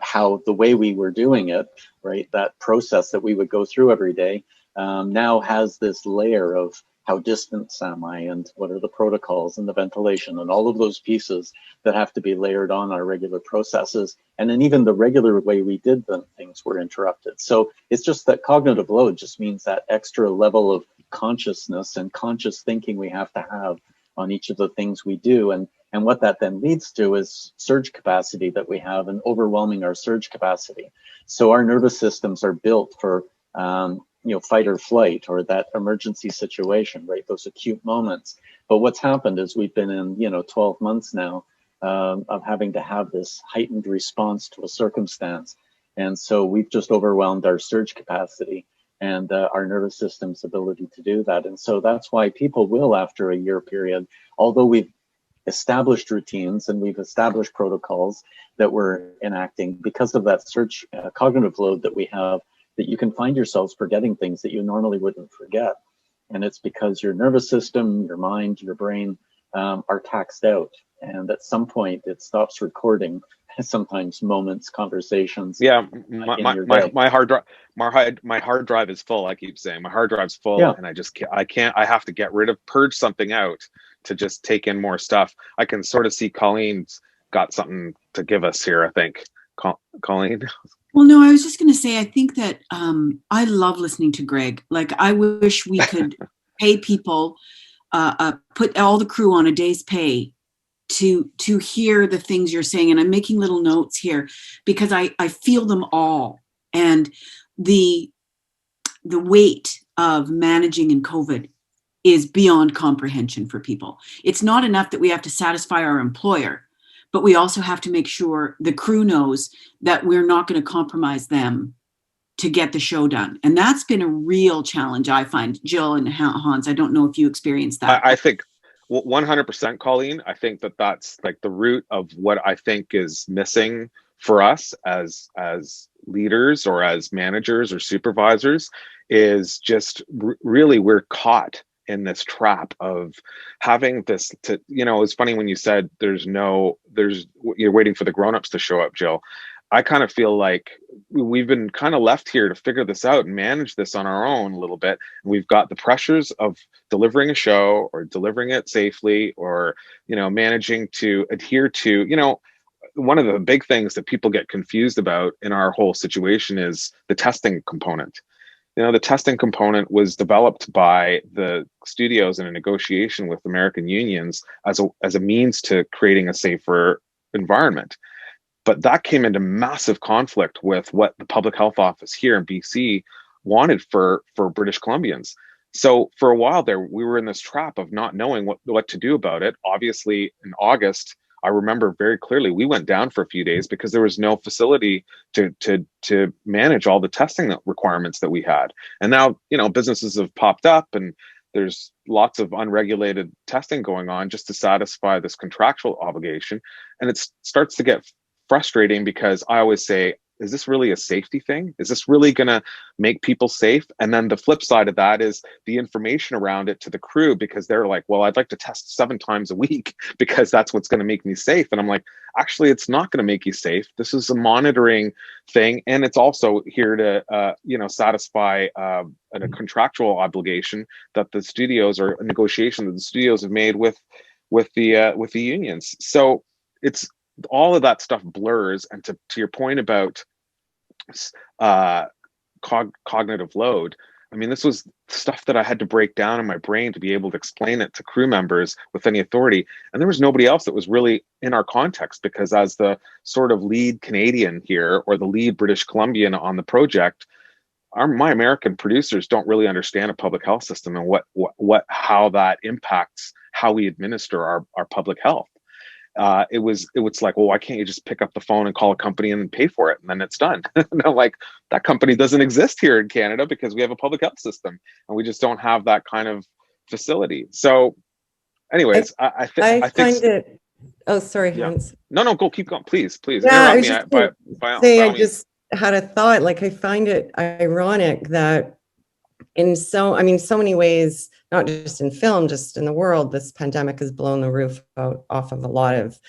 how the way we were doing it, right, that process that we would go through every day now has this layer of how distant am I, and what are the protocols and the ventilation and all of those pieces that have to be layered on our regular processes. And then even the regular way we did things were interrupted. So it's just that cognitive load just means that extra level of consciousness and conscious thinking we have to have on each of the things we do. And what that then leads to is surge capacity that we have, and overwhelming our surge capacity. So our nervous systems are built for fight or flight, or that emergency situation, right? Those acute moments. But what's happened is we've been in, 12 months now of having to have this heightened response to a circumstance. And so we've just overwhelmed our surge capacity and our nervous system's ability to do that. And so that's why people will, after a year period, although we've established routines and we've established protocols that we're enacting, because of that surge cognitive load that we have, that you can find yourselves forgetting things that you normally wouldn't forget. And it's because your nervous system, your mind, your brain are taxed out. And at some point it stops recording sometimes moments, conversations. Yeah, my hard drive is full. I keep saying my hard drive's full, yeah. And I have to purge something out to just take in more stuff. I can sort of see Colleen's got something to give us here, I think. Colleen? Well, no, I was just going to say, I think that I love listening to Greg. Like, I wish we could pay people, put all the crew on a day's pay to hear the things you're saying. And I'm making little notes here because I feel them all. And the weight of managing in COVID is beyond comprehension for people. It's not enough that we have to satisfy our employer, but we also have to make sure the crew knows that we're not going to compromise them to get the show done. And that's been a real challenge, I find. Jill and Hans, I don't know if you experienced that. I think 100%, Colleen. I think that that's like the root of what I think is missing for us as leaders or as managers or supervisors is just really we're caught in this trap of having this to, it's funny when you said you're waiting for the grownups to show up, Jill. I kind of feel like we've been kind of left here to figure this out and manage this on our own a little bit. And we've got the pressures of delivering a show or delivering it safely or, managing to adhere to, one of the big things that people get confused about in our whole situation is the testing component. The testing component was developed by the studios in a negotiation with American unions as a means to creating a safer environment. But that came into massive conflict with what the public health office here in BC wanted for British Columbians. So for a while there, we were in this trap of not knowing what to do about it. Obviously, in August, I remember very clearly we went down for a few days because there was no facility to manage all the testing requirements that we had. And now, businesses have popped up and there's lots of unregulated testing going on just to satisfy this contractual obligation. And it starts to get frustrating because I always say, is this really a safety thing? Is this really going to make people safe? And then the flip side of that is the information around it to the crew, because they're like, well, I'd like to test 7 times a week because that's what's going to make me safe. And I'm like, actually, it's not going to make you safe. This is a monitoring thing. And it's also here to, satisfy a contractual obligation that the studios or a negotiation that the studios have made with the unions. So it's, all of that stuff blurs. And to your point about cognitive load, I mean, this was stuff that I had to break down in my brain to be able to explain it to crew members with any authority. And there was nobody else that was really in our context, because as the sort of lead Canadian here or the lead British Columbian on the project, my American producers don't really understand a public health system and how that impacts how we administer our public health. It was like, well, why can't you just pick up the phone and call a company and pay for it and then it's done? And I'm like, that company doesn't exist here in Canada because we have a public health system and we just don't have that kind of facility. So anyways, I think it. Oh, sorry, yeah. Hans. No, go, keep going, please. Yeah, I was just just had a thought. Like, I find it ironic that so many ways, not just in film, just in the world, this pandemic has blown the roof off of a lot of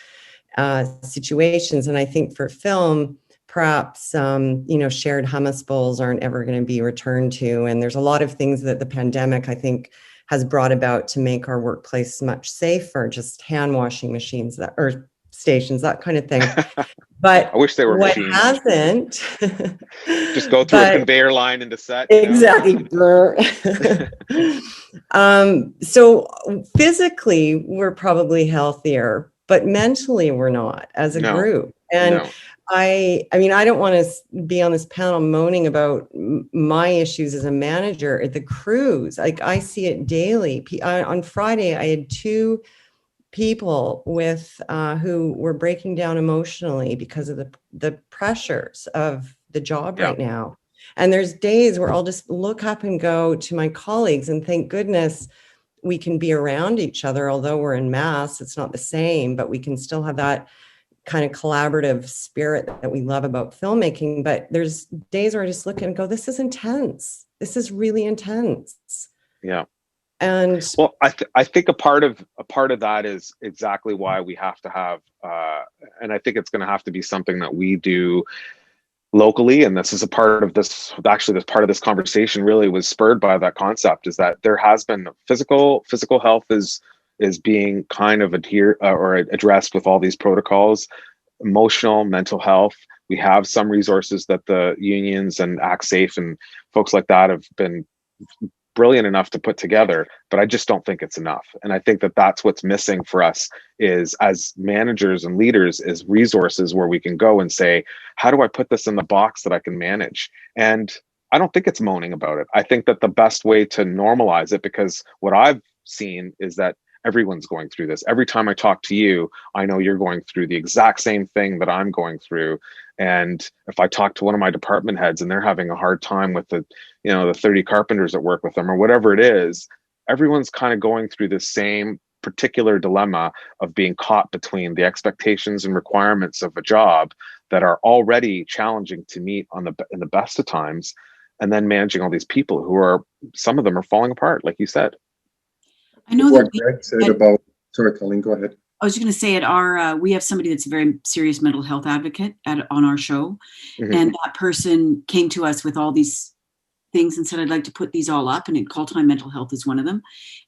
situations. And I think for film, perhaps, shared hummus bowls aren't ever going to be returned to. And there's a lot of things that the pandemic, I think, has brought about to make our workplace much safer, just hand washing machines or stations, that kind of thing. But I wish they were what machines. Hasn't just go through a conveyor line into set. Exactly. So physically, we're probably healthier, but mentally, we're not as a group. And I don't want to be on this panel moaning about my issues as a manager. The crews, like, I see it daily. On Friday, I had 2 people who were breaking down emotionally because of the pressures of the job right now. And there's days where I'll just look up and go to my colleagues and thank goodness we can be around each other. Although we're in mass, it's not the same, but we can still have that kind of collaborative spirit that we love about filmmaking. But there's days where I just look and go, this is intense. This is really intense. Yeah. And well, I think a part of that is exactly why we have to have, and I think it's going to have to be something that we do locally. And this is a part of this. Actually, this part of this conversation really was spurred by that concept. Is that there has been physical health is being kind of addressed with all these protocols. Emotional, mental health, We have some resources that the unions and Actsafe and folks like that have been brilliant enough to put together, but I just don't think it's enough. And I think that that's what's missing for us is, as managers and leaders, is resources where we can go and say, how do I put this in the box that I can manage? And I don't think it's moaning about it. I think that the best way to normalize it, because what I've seen is that everyone's going through this. Every time I talk to you, I know you're going through the exact same thing that I'm going through. And if I talk to one of my department heads and they're having a hard time with the 30 carpenters that work with them or whatever it is, everyone's kind of going through the same particular dilemma of being caught between the expectations and requirements of a job that are already challenging to meet in the best of times, and then managing all these people who are, some of them are falling apart, like you said. I know What that Greg said about, sorry, Colleen, go ahead. I was just going to say, at our we have somebody that's a very serious mental health advocate on our show, and that person came to us with all these things and said, I'd like to put these all up, and Calltime mental health is one of them,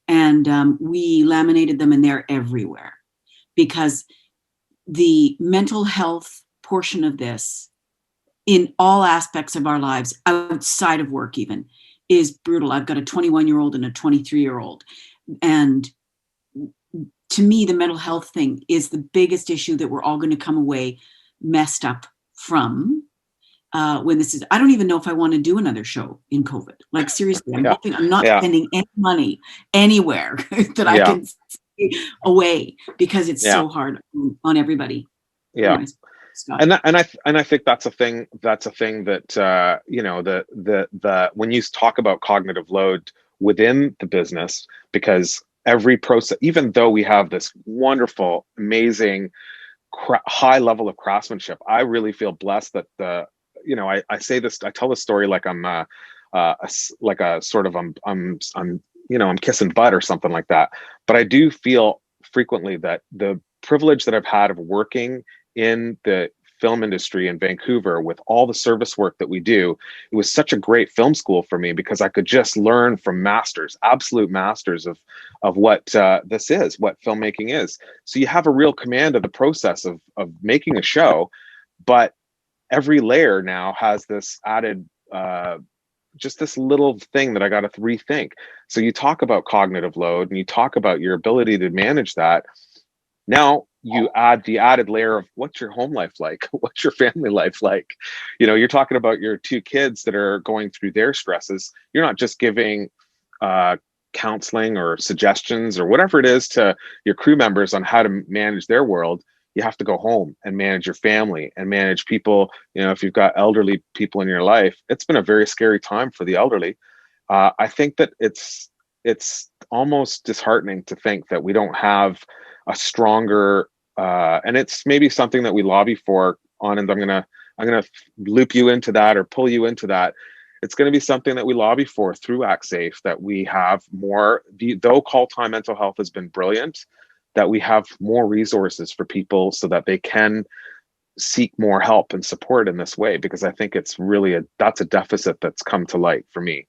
and we laminated them, and they're everywhere, because the mental health portion of this in all aspects of our lives, outside of work even, is brutal. I've got a 21-year-old and a 23-year-old, and to me, the mental health thing is the biggest issue that we're all going to come away messed up from when this is. I don't even know if I want to do another show in COVID. Like, seriously, I'm hoping I'm not spending any money anywhere that I can stay away, because it's so hard on everybody. Yeah. Anyways, and I think that's a thing that the when you talk about cognitive load within the business, because every process, even though we have this wonderful, amazing, high level of craftsmanship, I really feel blessed that I say this, I tell this story like I'm I'm kissing butt or something like that. But I do feel frequently that the privilege that I've had of working in the film industry in Vancouver with all the service work that we do, it was such a great film school for me, because I could just learn from masters, absolute masters of what this is, what filmmaking is. So you have a real command of the process of making a show, but every layer now has this added just this little thing that I got to rethink. So you talk about cognitive load and you talk about your ability to manage that. Now you add the added layer of what's your home life like? What's your family life like? You're talking about your 2 kids that are going through their stresses. You're not just giving counseling or suggestions or whatever it is to your crew members on how to manage their world. You have to go home and manage your family and manage people. If you've got elderly people in your life, it's been a very scary time for the elderly. I think that it's almost disheartening to think that we don't have a stronger, and it's maybe something that we lobby for on, and I'm gonna loop you into that or pull you into that. It's going to be something that we lobby for through Actsafe, that we have more, though Calltime mental health has been brilliant, that we have more resources for people so that they can seek more help and support in this way, because I think it's really that's a deficit that's come to light for me.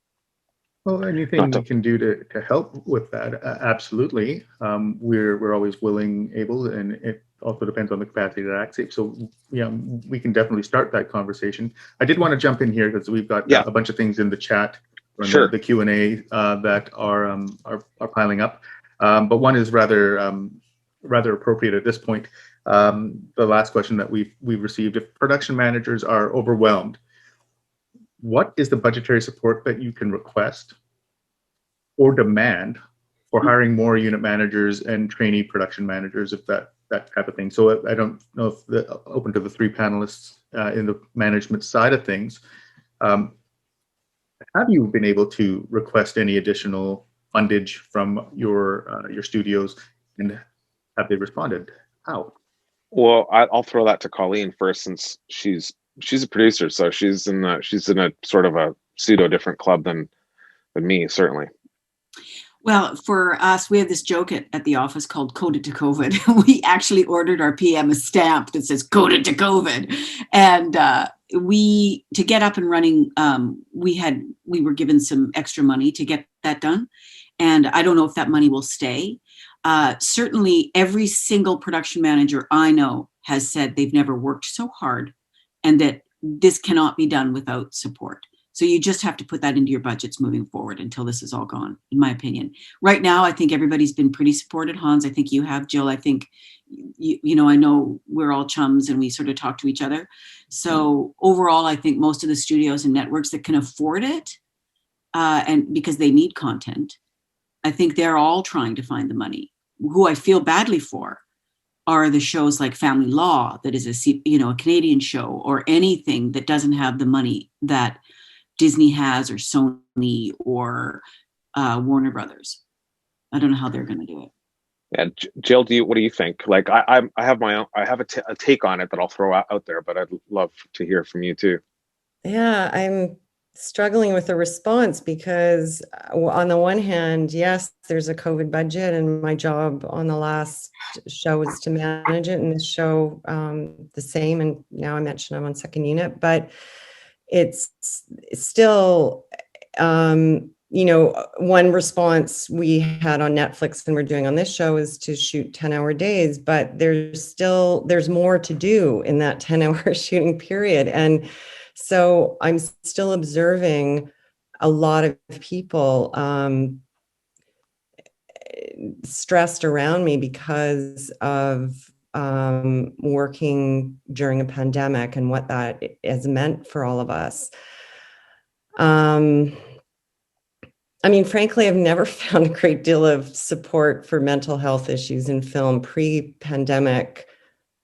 Well, anything we can do to help with that, absolutely. We're always willing, able, and it also depends on the capacity of Actsafe. So we can definitely start that conversation. I did want to jump in here because we've got a bunch of things in the chat, or the Q&A that are piling up. But one is rather appropriate at this point. The last question that we've received: if production managers are overwhelmed, what is the budgetary support that you can request or demand for hiring more unit managers and trainee production managers, if that type of thing? So I don't know if open to the 3 panelists in the management side of things. Have you been able to request any additional fundage from your studios, and have they responded? How? Well, I'll throw that to Colleen first, since she's a producer, so she's in a sort of a pseudo different club than me, certainly. Well, for us, we have this joke at the office called Coded to COVID. We actually ordered our PM a stamp that says Coded to COVID. And to get up and running, we were given some extra money to get that done. And I don't know if that money will stay. Certainly, every single production manager I know has said they've never worked so hard and that this cannot be done without support. So you just have to put that into your budgets moving forward until this is all gone, in my opinion. Right now, I think everybody's been pretty supported. Hans, I think you have. Jill, I think, you know, I know we're all chums and we sort of talk to each other. So overall, I think most of the studios and networks that can afford it, and because they need content, I think they're all trying to find the money. Who I feel badly for are the shows like Family Law, that is a Canadian show, or anything that doesn't have the money that Disney has, or Sony, or Warner Brothers. I don't know how they're going to do it. Yeah, Jill, what do you think? Like, I have my own, I have a take on it that I'll throw out there, but I'd love to hear from you too. Yeah, I'm struggling with a response because on the one hand, yes, there's a COVID budget, and my job on the last show was to manage it, and this show the same, and now I mentioned I'm on second unit, but it's still, you know, one response we had on Netflix and we're doing on this show is to shoot 10-hour days, but there's more to do in that 10-hour shooting period. And so I'm still observing a lot of people stressed around me because of working during a pandemic and what that has meant for all of us. I mean, frankly, I've never found a great deal of support for mental health issues in film pre-pandemic,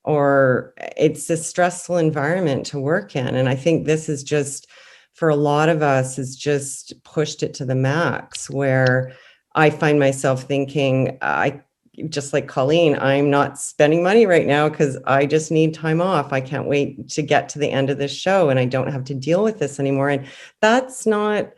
or it's a stressful environment to work in. And I think this is just, for a lot of us, has just pushed it to the max, where I find myself thinking, just like Colleen, I'm not spending money right now because I just need time off. I can't wait to get to the end of this show and I don't have to deal with this anymore. And that's not,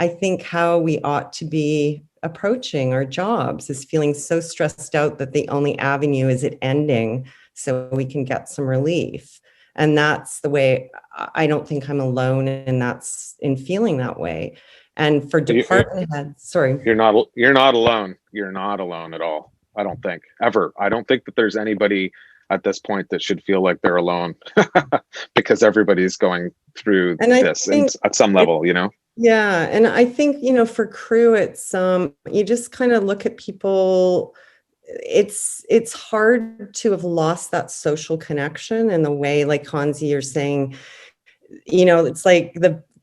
I think, how we ought to be approaching our jobs, is feeling so stressed out that the only avenue is it ending so we can get some relief. And that's the way, I don't think I'm alone in feeling that way. And for department heads, sorry. You're not alone. You're not alone at all. I don't think, ever. I don't think that there's anybody at this point that should feel like they're alone because everybody's going through this at some level, you know? Yeah. And I think, you know, for crew, it's, you just kind of look at people, it's hard to have lost that social connection in the way, like Hansi, you're saying, you know, it's like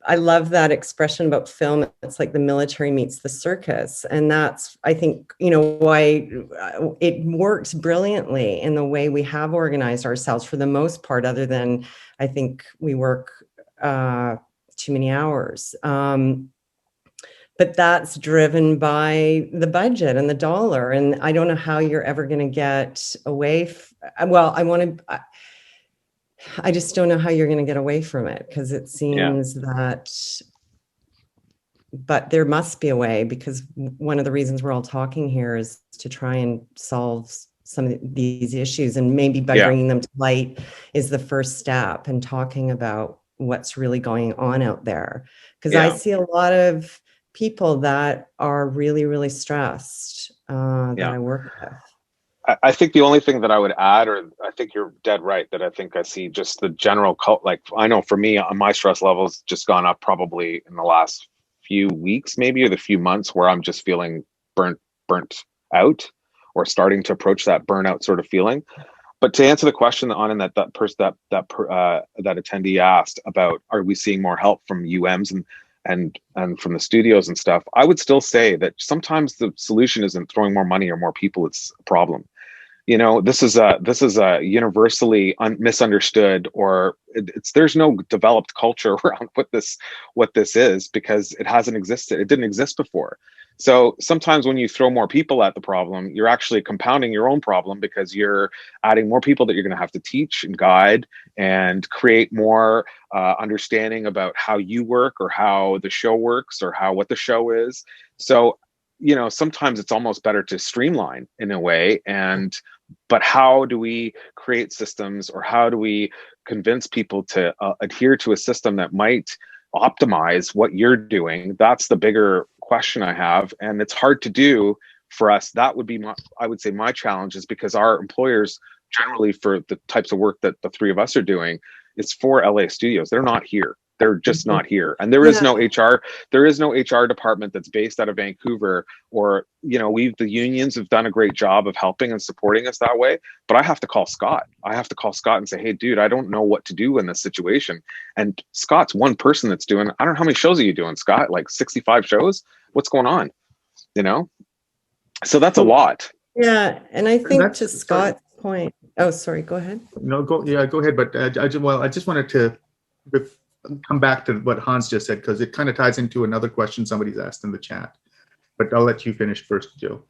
I love that expression about film. It's like the military meets the circus. And that's, I think, you know, why it works brilliantly in the way we have organized ourselves for the most part, other than I think we work too many hours. But that's driven by the budget and the dollar. And I don't know how you're ever going to get away. I just don't know how you're going to get away from it, because it seems that, but there must be a way, because one of the reasons we're all talking here is to try and solve some of these issues, and maybe by bringing them to light is the first step, and talking about what's really going on out there. Because I see a lot of people that are really, really stressed that I work with. I think the only thing that I would add, or I think you're dead right, that I think I see just the general like, I know for me, my stress levels just gone up probably in the last few weeks, maybe, or the few months, where I'm just feeling burnt out, or starting to approach that burnout sort of feeling. But to answer the question that attendee asked about, are we seeing more help from UMs and from the studios and stuff, I would still say that sometimes the solution isn't throwing more money or more people, it's a problem. You know, this is a universally misunderstood, or there's no developed culture around what this is, because it hasn't existed. It didn't exist before. So sometimes when you throw more people at the problem, you're actually compounding your own problem, because you're adding more people that you're going to have to teach and guide and create more understanding about how you work, or how the show works, or what the show is. So, you know, sometimes it's almost better to streamline in a way. But how do we create systems, or how do we convince people to adhere to a system that might optimize what you're doing? That's the bigger question I have. And it's hard to do for us. That would be I would say my challenge, is because our employers generally, for the types of work that the three of us are doing, is for LA studios. They're not here. They're just not here. And there is no HR, there is no HR department that's based out of Vancouver, or, you know, the unions have done a great job of helping and supporting us that way. But I have to call Scott. I have to call Scott and say, hey, dude, I don't know what to do in this situation. And Scott's one person that's doing, I don't know how many shows are you doing, Scott? Like 65 shows? What's going on? You know? So that's a lot. Yeah. And I think to Scott's point, oh, sorry, go ahead. No, go ahead. But I just wanted to come back to what Hans just said, because it kind of ties into another question somebody's asked in the chat. But I'll let you finish first, Jill.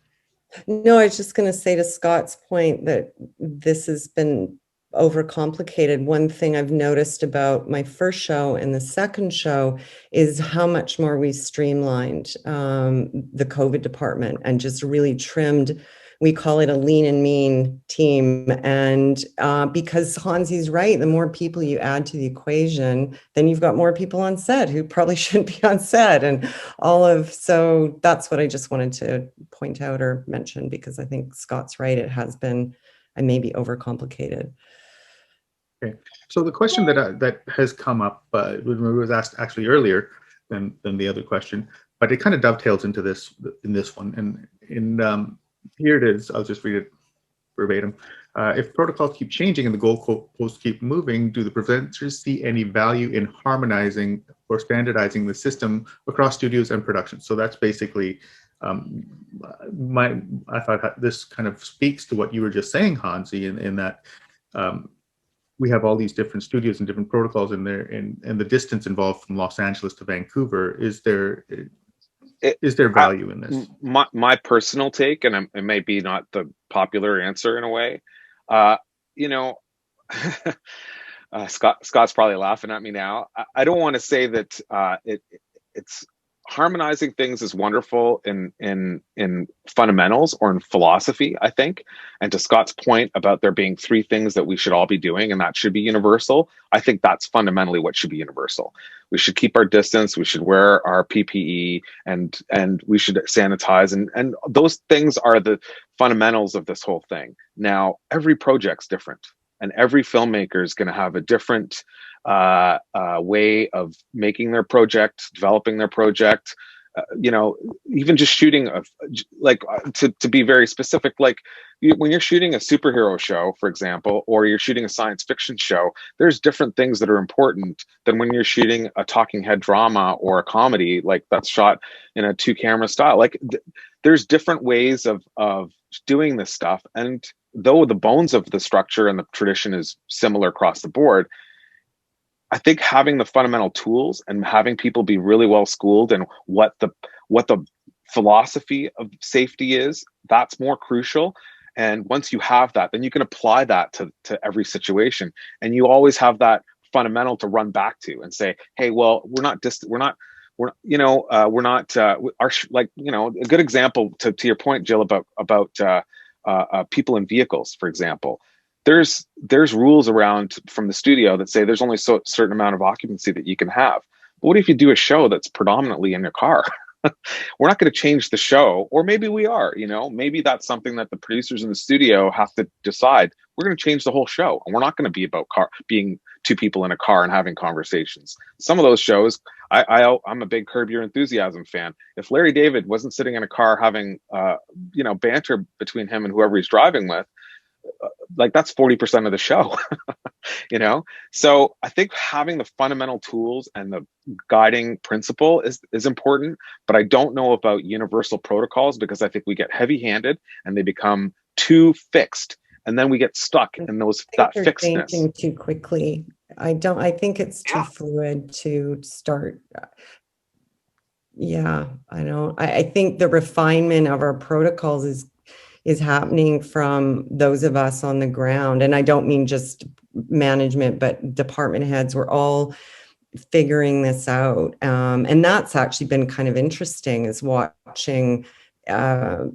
No, I was just going to say to Scott's point that this has been overcomplicated. One thing I've noticed about my first show and the second show is how much more we streamlined the COVID department and just really trimmed. We call it a lean and mean team. And because Hansi's right, the more people you add to the equation, then you've got more people on set who probably shouldn't be on set. And so that's what I just wanted to point out or mention, because I think Scott's right. It has been maybe overcomplicated. Okay. So the question that has come up was asked actually earlier than the other question, but it kind of dovetails into this one. And here it is. I'll just read it verbatim. If protocols keep changing and the goalposts keep moving, do the presenters see any value in harmonizing or standardizing the system across studios and productions? So that's basically I thought this kind of speaks to what you were just saying, Hansi, in that we have all these different studios and different protocols in there, and the distance involved from Los Angeles to Vancouver. Is there value in this? My personal take, and it may be not the popular answer in a way, you know, Scott's probably laughing at me now. I don't want to say that it's harmonizing things is wonderful in fundamentals or in philosophy, I think. And to Scott's point about there being three things that we should all be doing and that should be universal, I think that's fundamentally what should be universal. We should keep our distance, we should wear our PPE, and we should sanitize, and those things are the fundamentals of this whole thing. Now, every project's different, and every filmmaker is going to have a different way of making their project, developing their project. You know, even just shooting, to be very specific, like when you're shooting a superhero show, for example, or you're shooting a science fiction show, there's different things that are important than when you're shooting a talking head drama or a comedy, like that's shot in a 2-camera style. Like there's different ways of doing this stuff. And though the bones of the structure and the tradition is similar across the board, I think having the fundamental tools and having people be really well schooled in what the philosophy of safety is, that's more crucial. And once you have that, then you can apply that to every situation. And you always have that fundamental to run back to and say, hey, well, a good example to your point, Jill, about people in vehicles, for example. There's rules around from the studio that say there's only a certain amount of occupancy that you can have. But what if you do a show that's predominantly in your car? We're not going to change the show, or maybe we are, you know, maybe that's something that the producers in the studio have to decide. We're going to change the whole show, and we're not going to be about being two people in a car and having conversations. Some of those shows, I'm a big Curb Your Enthusiasm fan. If Larry David wasn't sitting in a car having, banter between him and whoever he's driving with, like that's 40% of the show, you know? So I think having the fundamental tools and the guiding principle is important, but I don't know about universal protocols, because I think we get heavy-handed and they become too fixed, and then we get stuck in that fixedness. Changing too quickly. I think it's too fluid to start. Yeah, I know. I think the refinement of our protocols is happening from those of us on the ground. And I don't mean just management, but department heads. We're all figuring this out. And that's actually been kind of interesting, is watching a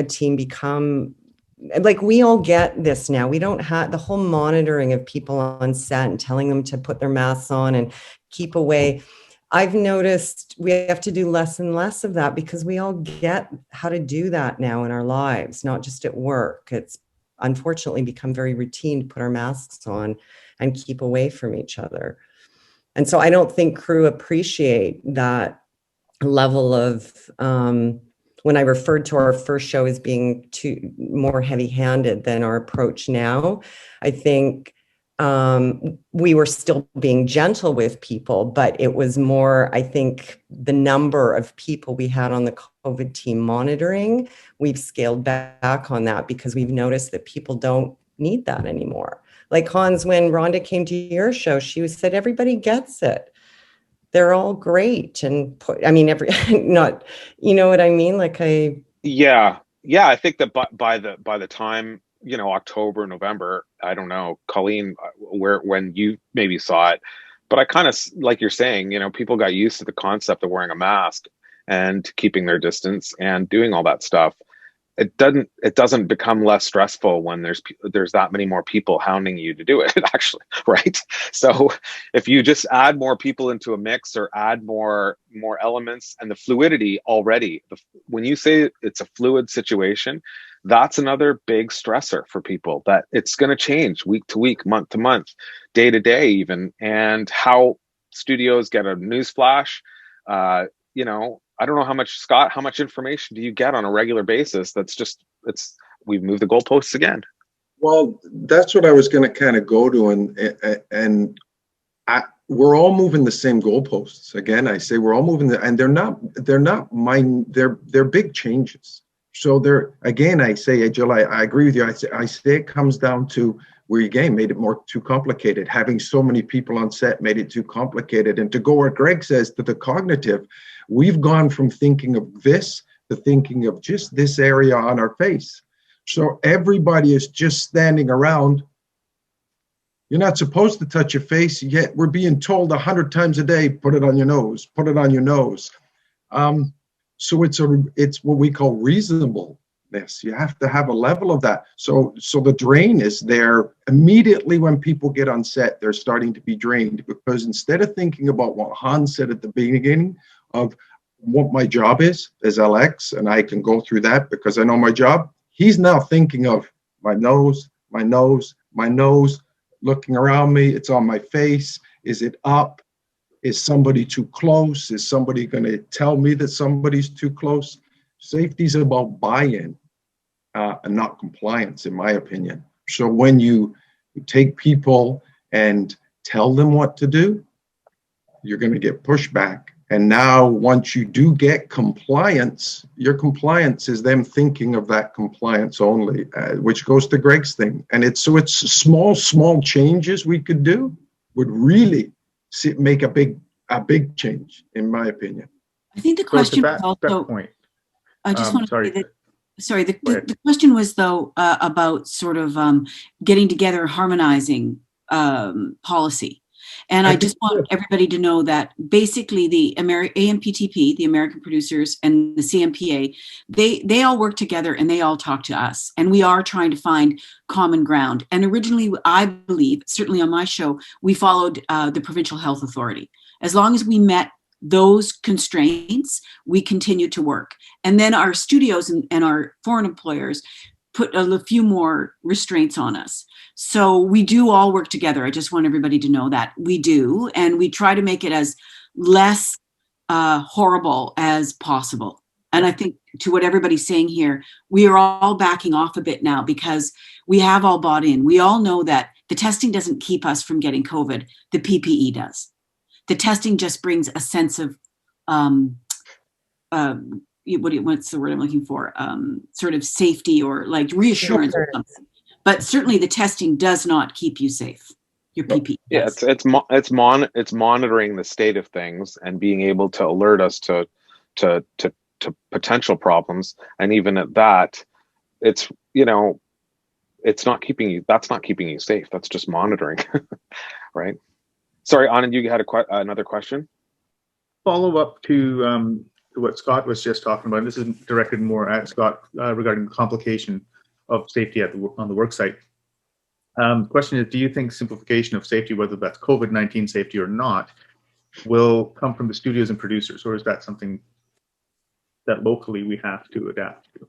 team become, like, we all get this now. We don't have the whole monitoring of people on set and telling them to put their masks on and keep away. I've noticed we have to do less and less of that, because we all get how to do that now in our lives, not just at work. It's unfortunately become very routine to put our masks on. and keep away from each other. And so I don't think crew appreciate that level of, when I referred to our first show as being more heavy-handed than our approach now, I think we were still being gentle with people, but it was more, I think, the number of people we had on the COVID team monitoring, we've scaled back on that because we've noticed that people don't need that anymore. Like Hans, when Rhonda came to your show, she said, everybody gets it. They're all great. And I mean, not, you know what I mean? Like yeah, I think that by the time, October, November, I don't know, Colleen, when you maybe saw it, but I kind of, like you're saying, people got used to the concept of wearing a mask and keeping their distance and doing all that stuff. It doesn't become less stressful when there's that many more people hounding you to do it, actually, right? So if you just add more people into a mix or add more elements, and the fluidity already, when you say it's a fluid situation, that's another big stressor for people, that it's going to change week to week, month to month, day to day even, and how studios get a news flash, I don't know how much information do you get on a regular basis? We've moved the goalposts again. Well, that's what I was going to kind of go to, and we're all moving the same goalposts. Again, I say we're all moving and they're big changes. So again, I say, Jill, I agree with you. I say it comes down to where you made it too complicated. Having so many people on set made it too complicated. And to go where Greg says, to the cognitive, we've gone from thinking of this to thinking of just this area on our face. So everybody is just standing around. You're not supposed to touch your face, yet we're being told 100 times a day, put it on your nose, put it on your nose. So it's what we call reasonableness. You have to have a level of that. So the drain is there immediately when people get on set. They're starting to be drained because instead of thinking about what Hans said at the beginning of what my job is as LX, and I can go through that because I know my job, he's now thinking of my nose, looking around me. It's on my face. Is it up? Is somebody too close? Is somebody going to tell me that somebody's too close? Safety is about buy-in and not compliance, in my opinion. So when you take people and tell them what to do, you're going to get pushback. And now once you do get compliance, your compliance is them thinking of that compliance only, which goes to Greg's thing. And it's small changes we could do would really make a big change, in my opinion. I think the question was also, point. I just want to sorry. say that, sorry, the question was though about sort of getting together, harmonizing policy. And I just want everybody to know that basically the AMPTP, the American Producers, and the CMPA, they all work together and they all talk to us. And we are trying to find common ground. And originally, I believe, certainly on my show, we followed the Provincial Health Authority. As long as we met those constraints, we continued to work. And then our studios and our foreign employers put a few more restraints on us. So we do all work together. I just want everybody to know that we do. And we try to make it as less horrible as possible. And I think to what everybody's saying here, we are all backing off a bit now because we have all bought in. We all know that the testing doesn't keep us from getting COVID. The PPE does. The testing just brings a sense of, what's the word I'm looking for? Sort of safety or like reassurance or something. But certainly the testing does not keep you safe. Your PPE. Yeah, it's monitoring the state of things and being able to alert us to potential problems. And even at that, it's not keeping you. That's not keeping you safe. That's just monitoring, right? Sorry, Anand, you had another question? Follow up to what Scott was just talking about. This is directed more at Scott regarding the complication of safety on the work site. The question is, do you think simplification of safety, whether that's COVID-19 safety or not, will come from the studios and producers, or is that something that locally we have to adapt to?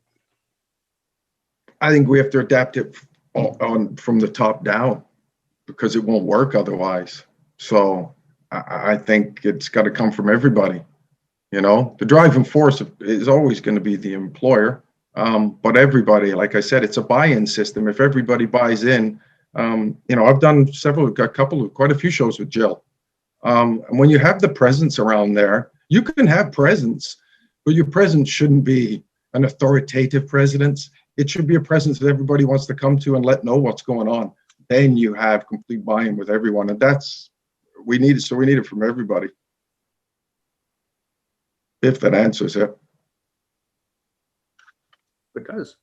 I think we have to adapt it from the top down. because it won't work otherwise. So I think it's got to come from everybody. You know, the driving force is always going to be the employer, but everybody, like I said, it's a buy-in system. If everybody buys in, you know, I've done quite a few shows with Jill. And when you have the presence around there, you can have presence, but your presence shouldn't be an authoritative presence. It should be a presence that everybody wants to come to and let know what's going on. Then you have complete buy-in with everyone, and that's we need it. So we need it from everybody. If that answers it. It does.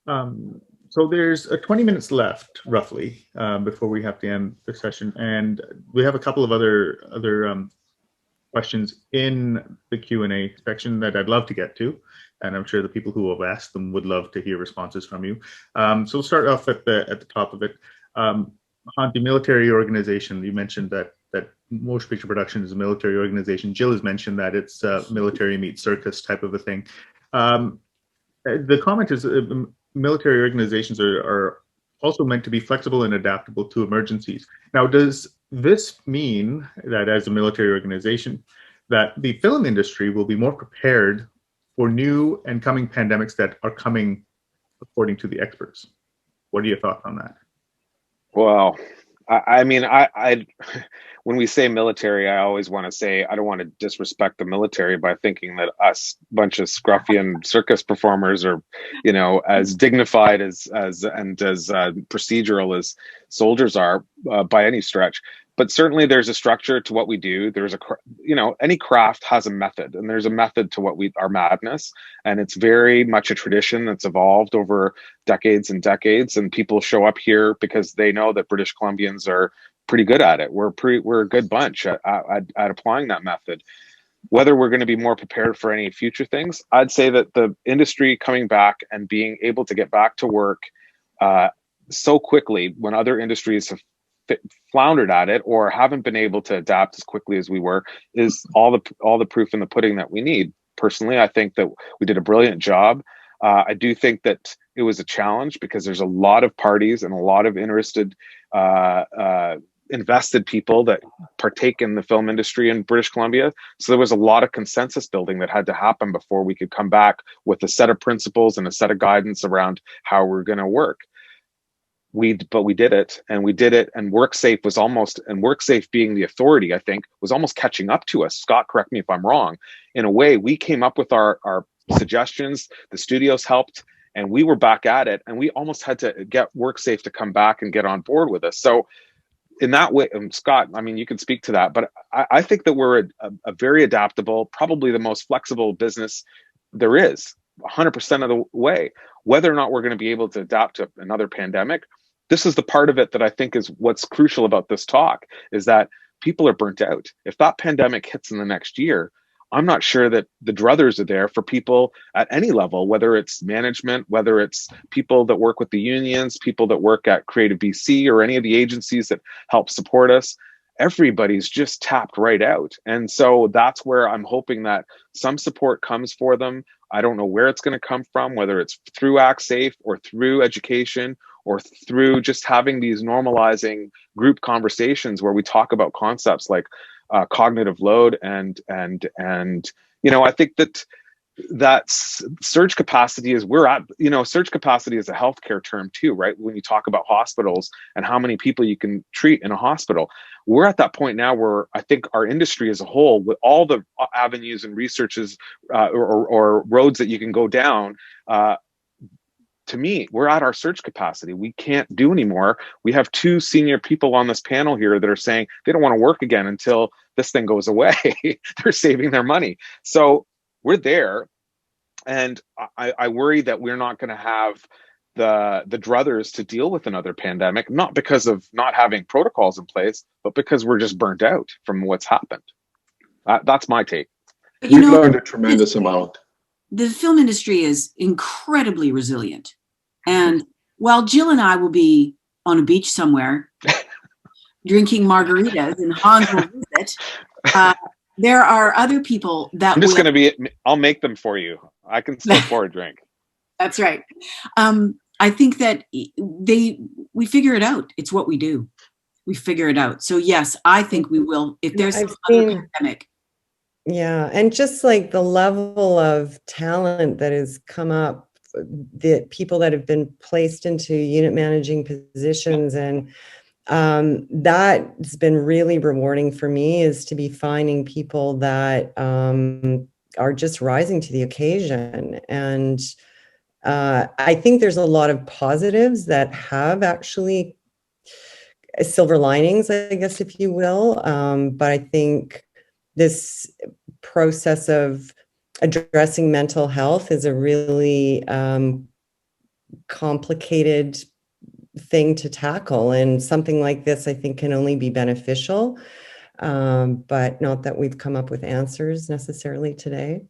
So there's 20 minutes left, roughly, before we have to end the session, and we have a couple of other questions in the Q&A section that I'd love to get to, and I'm sure the people who have asked them would love to hear responses from you. So we'll start off at the top of it. On the military organization, you mentioned that Motion Picture Production is a military organization. Jill has mentioned that it's military meets circus type of a thing. The comment is military organizations are also meant to be flexible and adaptable to emergencies. Now, does this mean that as a military organization, that the film industry will be more prepared for new and coming pandemics that are coming, according to the experts? What are your thoughts on that? Well, I mean, when we say military, I always want to say I don't want to disrespect the military by thinking that us bunch of scruffian circus performers are, you know, as dignified as procedural as soldiers are by any stretch. But certainly there's a structure to what we do. There's any craft has a method, and there's a method to our madness. And it's very much a tradition that's evolved over decades and decades. And people show up here because they know that British Columbians are pretty good at it. We're a good bunch at applying that method. Whether we're going to be more prepared for any future things, I'd say that the industry coming back and being able to get back to work so quickly when other industries have floundered at it or haven't been able to adapt as quickly as we were is all the proof in the pudding that we need. Personally, I think that we did a brilliant job. I do think that it was a challenge because there's a lot of parties and a lot of interested invested people that partake in the film industry in British Columbia. So there was a lot of consensus building that had to happen before we could come back with a set of principles and a set of guidance around how we're going to work. But we did it, and WorkSafe was almost, and WorkSafe being the authority, I think, was almost catching up to us. Scott, correct me if I'm wrong. In a way, we came up with our suggestions, the studios helped, and we were back at it, and we almost had to get WorkSafe to come back and get on board with us. So in that way, Scott, I mean, you can speak to that, but I think that we're a very adaptable, probably the most flexible business there is, 100% of the way. Whether or not we're going to be able to adapt to another pandemic, this is the part of it that I think is what's crucial about this talk, is that people are burnt out. If that pandemic hits in the next year, I'm not sure that the druthers are there for people at any level, whether it's management, whether it's people that work with the unions, people that work at Creative BC or any of the agencies that help support us. Everybody's just tapped right out. And so that's where I'm hoping that some support comes for them. I don't know where it's going to come from, whether it's through Actsafe or through education or through just having these normalizing group conversations where we talk about concepts like cognitive load and you know, I think that surge capacity is surge capacity is a healthcare term too, right? When you talk about hospitals and how many people you can treat in a hospital, we're at that point now where I think our industry as a whole, with all the avenues and researches or roads that you can go down, to me, we're at our surge capacity. We can't do anymore. We have two senior people on this panel here that are saying they don't want to work again until this thing goes away. They're saving their money. So we're there. And I worry that we're not going to have the druthers to deal with another pandemic, not because of not having protocols in place, but because we're just burnt out from what's happened. That's my take. But you We've know, learned a tremendous amount. The film industry is incredibly resilient. And while Jill and I will be on a beach somewhere drinking margaritas and Hans will visit, there are other people that I'm just going to be, I'll make them for you. I can still pour a drink. That's right. I think that we figure it out. It's what we do. we figure it out. So yes, I think we will, if there's I've some other seen- pandemic. Yeah, and just like the level of talent that has come up, the people that have been placed into unit managing positions, and that's been really rewarding for me, is to be finding people that are just rising to the occasion. And I think there's a lot of positives that have actually silver linings, I guess, if you will. But I think this process of addressing mental health is a really complicated thing to tackle, and something like this I think can only be beneficial, but not that we've come up with answers necessarily today.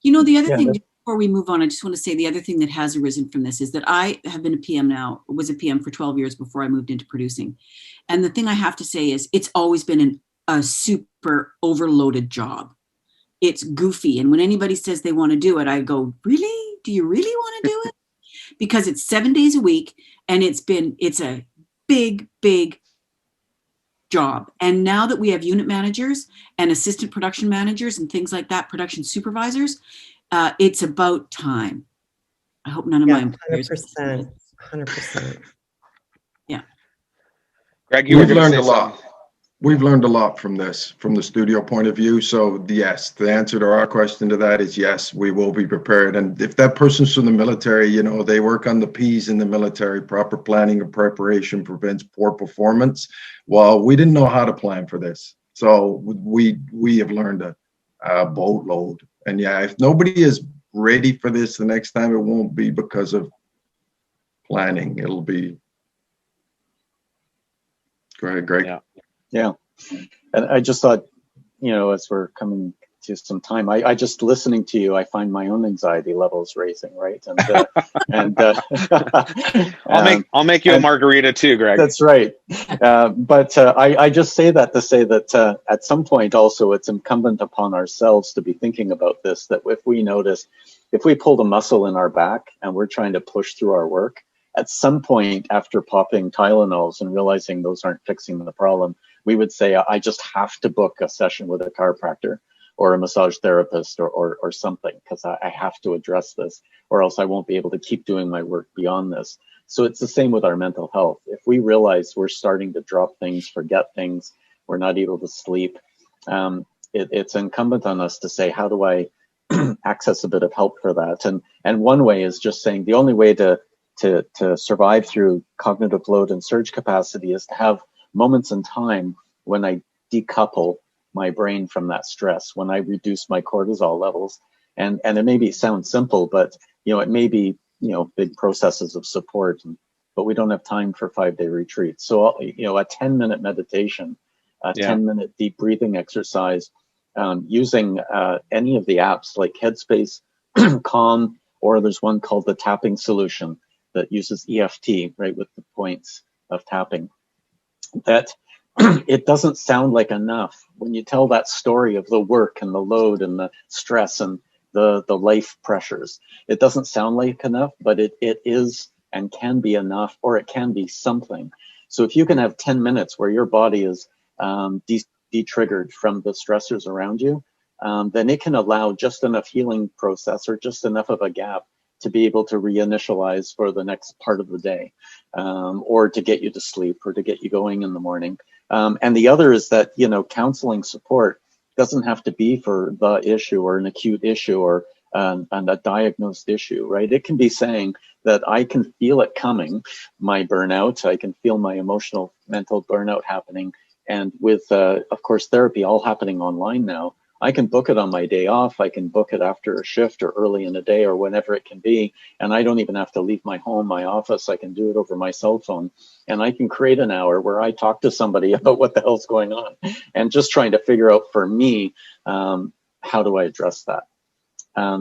You know, the other Yeah, thing, before we move on, I just want to say the other thing that has arisen from this is that I have been a PM now, was a PM for 12 years before I moved into producing. And the thing I have to say is it's always been a super overloaded job. It's goofy. And when anybody says they want to do it, I go, really? Do you really want to do it? Because it's 7 days a week, and it's a big, big job. And now that we have unit managers and assistant production managers and things like that, production supervisors, it's about time. I hope none of my employers. 100%. Yeah. Greg, you were We've going to learned say a lot. something. We've learned a lot from this, from the studio point of view. So yes, the answer to our question to that is yes, we will be prepared. And if that person's from the military, you know, they work on the P's in the military, proper planning and preparation prevents poor performance. Well, we didn't know how to plan for this. So we have learned a boatload. And yeah, if nobody is ready for this the next time, it won't be because of planning. It'll be. Go ahead, Greg. Yeah. Yeah. And I just thought, you know, as we're coming to some time, I just listening to you, I find my own anxiety levels raising, right? And I'll make you a margarita too, Greg. That's right. But I just say that to say that at some point also it's incumbent upon ourselves to be thinking about this, that if we notice, if we pulled a muscle in our back and we're trying to push through our work, at some point after popping Tylenols and realizing those aren't fixing the problem, we would say, I just have to book a session with a chiropractor or a massage therapist or something, because I have to address this, or else I won't be able to keep doing my work beyond this. So it's the same with our mental health. If we realize we're starting to drop things, forget things, we're not able to sleep, it's incumbent on us to say, how do I access a bit of help for that? And one way is just saying the only way to survive through cognitive load and surge capacity is to have moments in time when I decouple my brain from that stress, when I reduce my cortisol levels. And it maybe sounds simple, but you know, it may be, you know, big processes of support, but we don't have time for 5-day retreats. So, you know, a 10-minute meditation, a 10-minute deep breathing exercise, using any of the apps like Headspace, Calm, or there's one called the Tapping Solution that uses EFT, right, with the points of tapping. That it doesn't sound like enough when you tell that story of the work and the load and the stress and the life pressures. It doesn't sound like enough, but it is and can be enough, or it can be something. So if you can have 10 minutes where your body is de-triggered from the stressors around you, then it can allow just enough healing process or just enough of a gap to be able to reinitialize for the next part of the day, or to get you to sleep or to get you going in the morning. And the other is that, you know, counseling support doesn't have to be for the issue or an acute issue or a diagnosed issue, right? It can be saying that I can feel it coming, my burnout, I can feel my emotional, mental burnout happening. And with, of course, therapy all happening online now, I can book it on my day off. I can book it after a shift or early in the day or whenever it can be. And I don't even have to leave my home, my office. I can do it over my cell phone. And I can create an hour where I talk to somebody about what the hell's going on and just trying to figure out for me, how do I address that?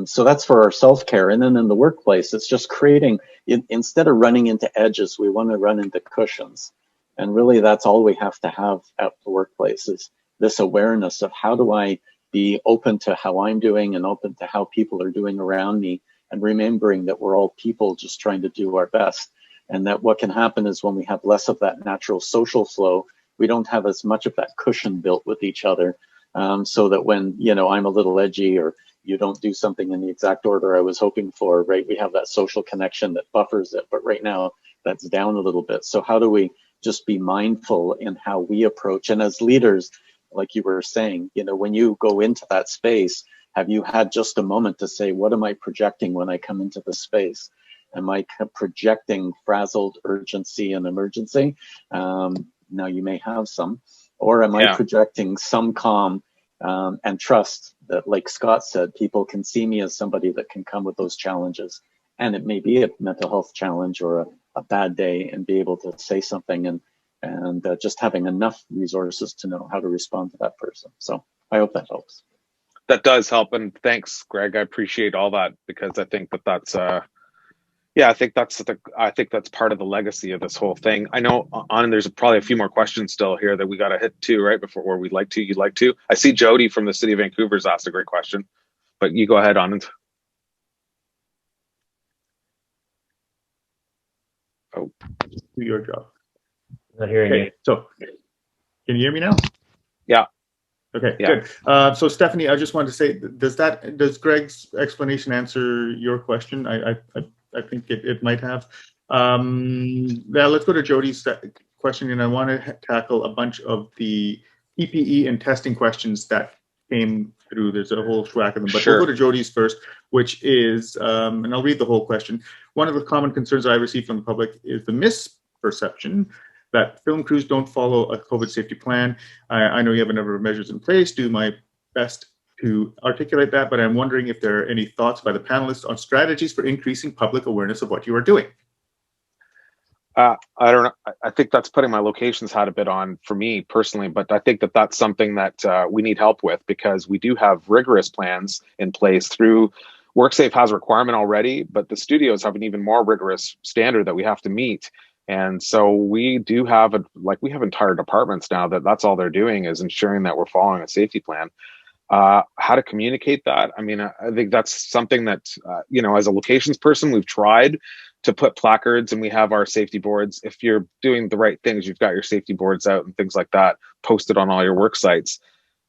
So that's for our self-care. And then in the workplace, it's just creating, instead of running into edges, we want to run into cushions. And really, that's all we have to have at the workplace is this awareness of how do I be open to how I'm doing and open to how people are doing around me, and remembering that we're all people just trying to do our best. And that what can happen is when we have less of that natural social flow, we don't have as much of that cushion built with each other. So that when, you know, I'm a little edgy or you don't do something in the exact order I was hoping for, right? We have that social connection that buffers it. But right now that's down a little bit. So how do we just be mindful in how we approach? And as leaders, like you were saying, you know, when you go into that space, have you had just a moment to say, what am I projecting when I come into the space? Am I projecting frazzled urgency and emergency? Now you may have some. Or am I projecting some calm and trust that, like Scott said, people can see me as somebody that can come with those challenges. And it may be a mental health challenge or a bad day, and be able to say something and just having enough resources to know how to respond to that person. So I hope that helps. That does help, and thanks, Greg. I appreciate all that, because I think that's I think that's part of the legacy of this whole thing. I know, there's probably a few more questions still here that we got to hit too, right before, or you'd like to. I see Jody from the city of Vancouver's asked a great question, but you go ahead, Anand. Oh, do your job. Not hearing you. So, can you hear me now? Yeah. Okay, yeah. Good. So Stephanie, I just wanted to say, does Greg's explanation answer your question? I think it might have. Now let's go to Jody's question, and I want to tackle a bunch of the PPE and testing questions that came through. There's a whole track of them, but we'll go to Jody's first, which is, and I'll read the whole question. One of the common concerns I receive from the public is the misperception that film crews don't follow a COVID safety plan. I know you have a number of measures in place. Do my best to articulate that, but I'm wondering if there are any thoughts by the panelists on strategies for increasing public awareness of what you are doing. I don't know. I think that's putting my locations hat a bit on for me personally, but I think that's something that we need help with, because we do have rigorous plans in place through WorkSafe has a requirement already, but the studios have an even more rigorous standard that we have to meet. And so we do have we have entire departments now that's all they're doing is ensuring that we're following a safety plan. How to communicate that? I mean, I think that's something that, as a locations person, we've tried to put placards, and we have our safety boards. If you're doing the right things, you've got your safety boards out and things like that posted on all your work sites.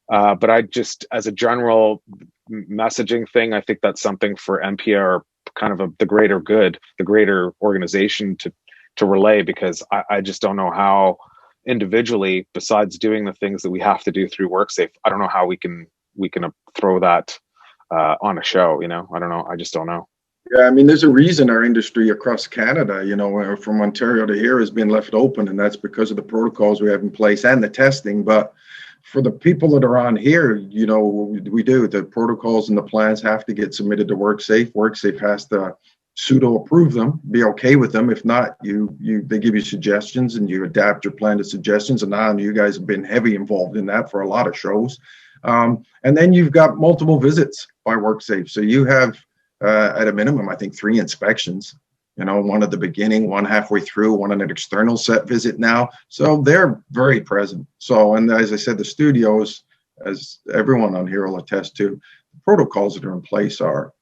But I just, as a general messaging thing, I think that's something for NPR, kind of the greater good, the greater organization to relay, because I just don't know how individually, besides doing the things that we have to do through WorkSafe, I don't know how we can throw that on a show. I don't know. I just don't know. Yeah, I mean, there's a reason our industry across Canada, from Ontario to here, has been left open, and that's because of the protocols we have in place and the testing. But for the people that are on here, we do the protocols and the plans have to get submitted to WorkSafe. WorkSafe has to pseudo approve them, be okay with them. If not, they give you suggestions and you adapt your plan to suggestions. And now you guys have been heavy involved in that for a lot of shows. And then you've got multiple visits by WorkSafe. So you have at a minimum, I think 3 inspections, one at the beginning, one halfway through, one on an external set visit now. So they're very present. So, and as I said, the studios, as everyone on here will attest to, the protocols that are in place are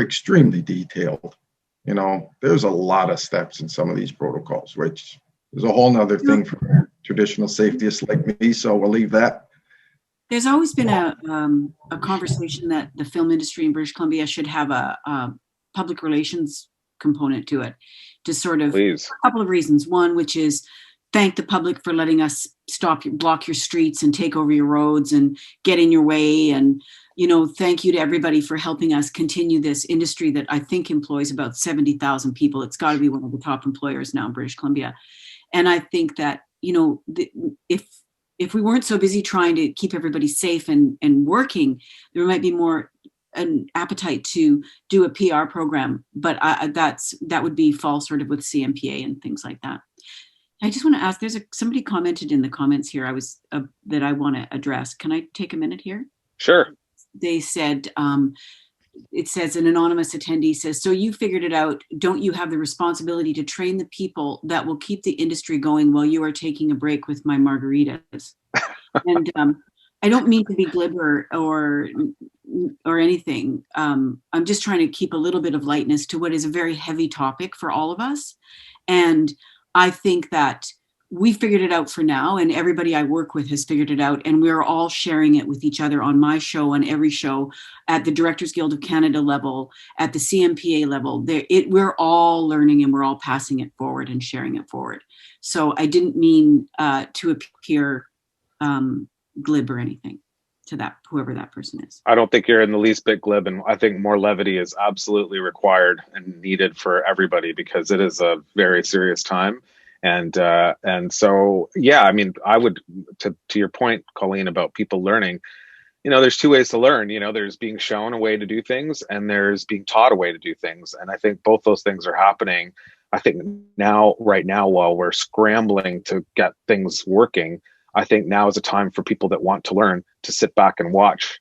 extremely detailed. There's a lot of steps in some of these protocols, which is a whole nother thing for traditional safetyist like me. So we'll leave that. There's always been a conversation that the film industry in British Columbia should have a public relations component to it, to sort of, a couple of reasons. One, which is thank the public for letting us block your streets and take over your roads and get in your way. And, thank you to everybody for helping us continue this industry that I think employs about 70,000 people. It's got to be one of the top employers now in British Columbia. And I think that, if we weren't so busy trying to keep everybody safe and working, there might be more an appetite to do a PR program. But that would be fall sort of with CMPA and things like that. I just want to ask, somebody commented in the comments here that I want to address. Can I take a minute here? Sure. They said, it says an anonymous attendee says, so you figured it out. Don't you have the responsibility to train the people that will keep the industry going while you are taking a break with my margaritas? And I don't mean to be glib or anything. I'm just trying to keep a little bit of lightness to what is a very heavy topic for all of us. And I think that we figured it out for now, and everybody I work with has figured it out, and we're all sharing it with each other on my show, on every show, at the Directors Guild of Canada level, at the CMPA level. We're all learning, and we're all passing it forward and sharing it forward. So I didn't mean to appear glib or anything to that, whoever that person is. I don't think you're in the least bit glib, and I think more levity is absolutely required and needed for everybody, because it is a very serious time. And so, yeah, I mean, I would, to your point, Colleen, about people learning, there's two ways to learn. There's being shown a way to do things, and there's being taught a way to do things. And I think both those things are happening. I think right now, while we're scrambling to get things working, I think now is a time for people that want to learn to sit back and watch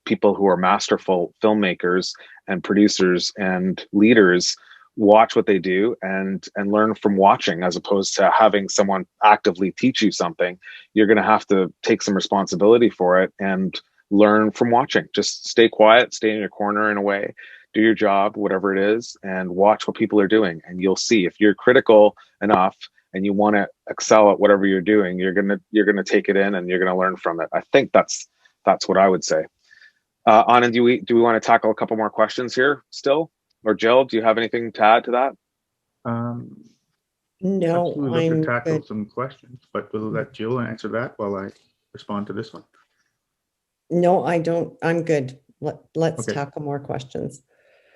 people who are masterful filmmakers and producers and leaders watch what they do and learn from watching, as opposed to having someone actively teach you something. You're going to have to take some responsibility for it and learn from watching. Just stay quiet, stay in your corner in a way, do your job, whatever it is, and watch what people are doing. And you'll see, if you're critical enough and you want to excel at whatever you're doing, you're gonna take it in and you're gonna learn from it. I think that's what I would say. Anand, do we want to tackle a couple more questions here still? Or Jill, do you have anything to add to that? No, Absolutely love I'm to tackle good. some questions, but we'll let Jill answer that while I respond to this one. No, I don't. I'm good. Let's Okay. tackle more questions.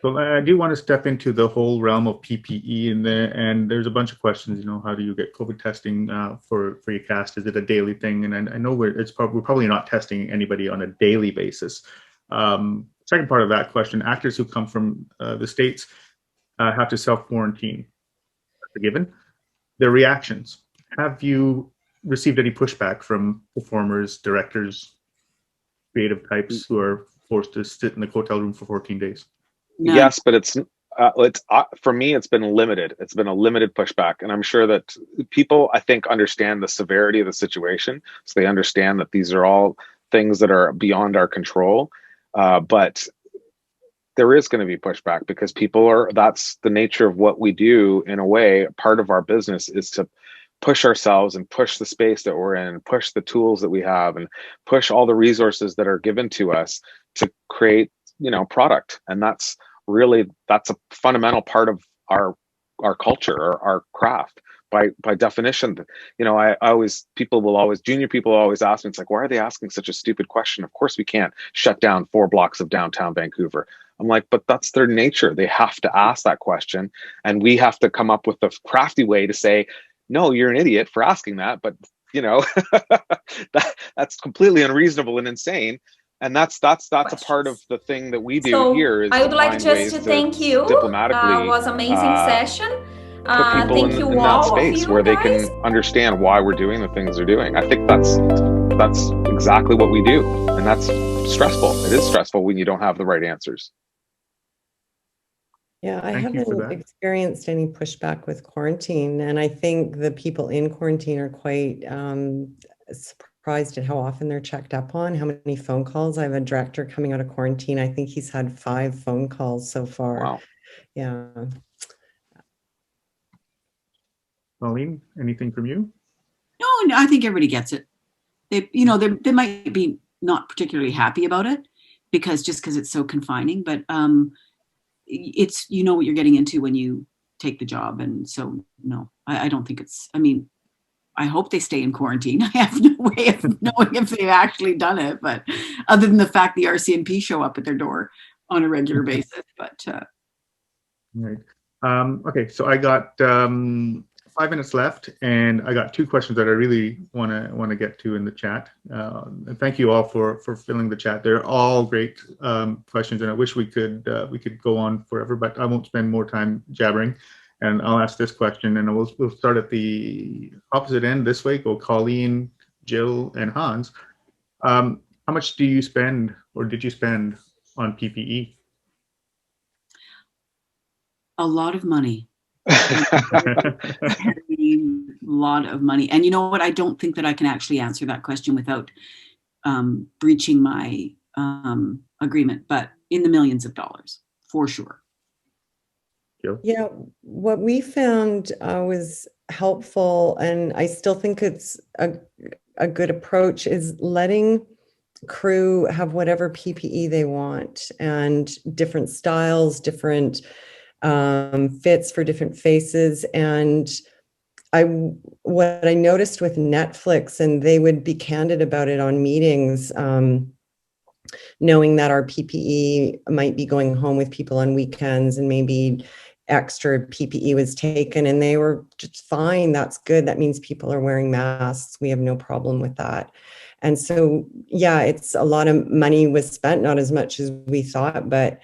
So I do want to step into the whole realm of PPE in there, and there's a bunch of questions. How do you get COVID testing for your cast? Is it a daily thing? And I know we're probably not testing anybody on a daily basis. Second part of that question: actors who come from the States have to self-quarantine. That's a given. Their reactions. Have you received any pushback from performers, directors, creative types who are forced to sit in the hotel room for 14 days? None. Yes, but it's for me, it's been limited. It's been a limited pushback, and I'm sure that people, I think, understand the severity of the situation, so they understand that these are all things that are beyond our control. But there is going to be pushback, because that's the nature of what we do. In a way, part of our business is to push ourselves and push the space that we're in, push the tools that we have, and push all the resources that are given to us to create, product. And that's a fundamental part of our culture, or our craft. By definition, junior people always ask me, it's like, why are they asking such a stupid question? Of course we can't shut down 4 blocks of downtown Vancouver. I'm like, but that's their nature. They have to ask that question, and we have to come up with a crafty way to say, no, you're an idiot for asking that, but that's completely unreasonable and insane. And that's a part of the thing that we do here. Is I would like find just ways to thank you. diplomatically Was amazing session. put people Thank in you that all space of you where they guys. can understand why we're doing the things they're doing. I think that's exactly what we do, and that's stressful. It is stressful when you don't have the right answers. Yeah, I Thank you for haven't that. experienced any pushback with quarantine, and I think the people in quarantine are quite surprised at how often they're checked up on, how many phone calls. I have a director coming out of quarantine. I think he's had 5 phone calls so far. Wow. Yeah. Colleen, anything from you? No, I think everybody gets it. They might be not particularly happy about it because it's so confining, but it's, what you're getting into when you take the job. And so, no, I don't think I hope they stay in quarantine. I have no way of knowing if they've actually done it, but other than the fact the RCMP show up at their door on a regular basis, but. Right. Okay, so I got 5 minutes left, and I got 2 questions that I really want to get to in the chat. And thank you all for filling the chat. They're all great questions, and I wish we could go on forever, but I won't spend more time jabbering. And I'll ask this question, and we'll start at the opposite end this way. Go Colleen, Jill, and Hans. How much do you spend, or did you spend, on PPE? A lot of money. A lot of money. And you know what? I don't think that I can actually answer that question without breaching my agreement, but in the millions of dollars, for sure. Yeah, what we found was helpful, and I still think it's a good approach, is letting crew have whatever PPE they want, and different styles, different fits for different faces. And what I noticed with Netflix, and they would be candid about it on meetings, knowing that our PPE might be going home with people on weekends, and maybe extra PPE was taken, and they were just fine. That's good. That means people are wearing masks. We have no problem with that. And so, yeah, it's a lot of money was spent, not as much as we thought, but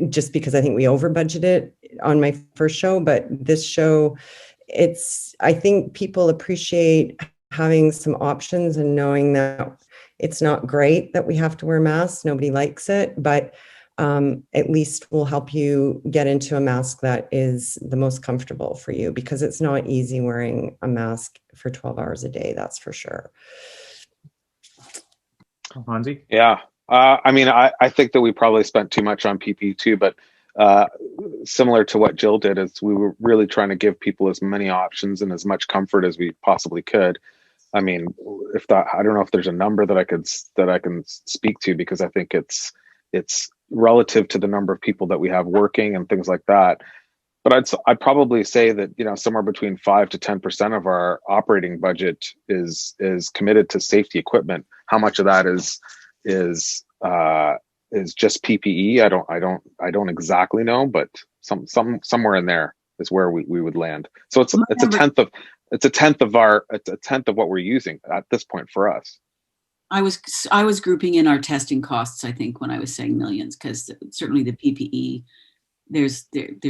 just because I think we over budgeted on my first show. But this show, I think people appreciate having some options and knowing that it's not great that we have to wear masks. Nobody likes it, but at least we'll help you get into a mask that is the most comfortable for you, because it's not easy wearing a mask for 12 hours a day, that's for sure. Hansi? Yeah. I mean, I think that we probably spent too much on PPE too, but similar to what Jill did, is we were really trying to give people as many options and as much comfort as we possibly could. I mean, I don't know if there's a number that I can speak to, because I think it's relative to the number of people that we have working and things like that. But I'd probably say that, you know, somewhere between 5 to 10% of our operating budget is committed to safety equipment. How much of that is just PPE? I don't exactly know, but somewhere in there is where we would land. So it's a tenth of what we're using at this point for us. I was grouping in our testing costs, I think, when I was saying millions, because certainly the PPE, there's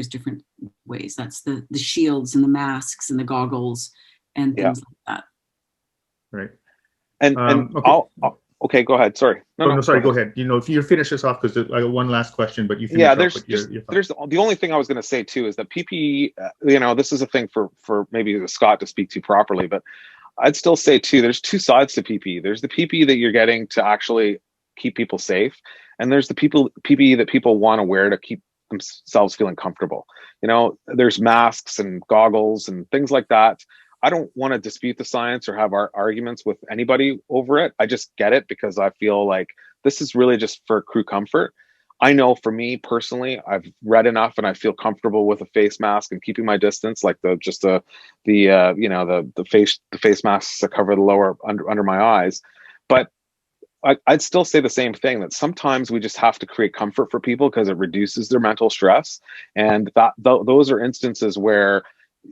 different ways. That's the shields and the masks and the goggles and things like that. Right. And okay. Okay, go ahead. Sorry. No, sorry. Go ahead. You know, if you finish this off, because I got one last question, but you finish. Yeah, there's the only thing I was going to say too is that PPE. You know, this is a thing for maybe Scott to speak to properly, but I'd still say too, there's two sides to PPE. There's the PPE that you're getting to actually keep people safe, and there's the PPE that people want to wear to keep themselves feeling comfortable. You know, there's masks and goggles and things like that. I don't want to dispute the science or have our arguments with anybody over it. I just get it because I feel like this is really just for crew comfort. I know for me personally, I've read enough and I feel comfortable with a face mask and keeping my distance, like the face masks that cover the lower under my eyes. But I'd still say the same thing, that sometimes we just have to create comfort for people because it reduces their mental stress. And those are instances where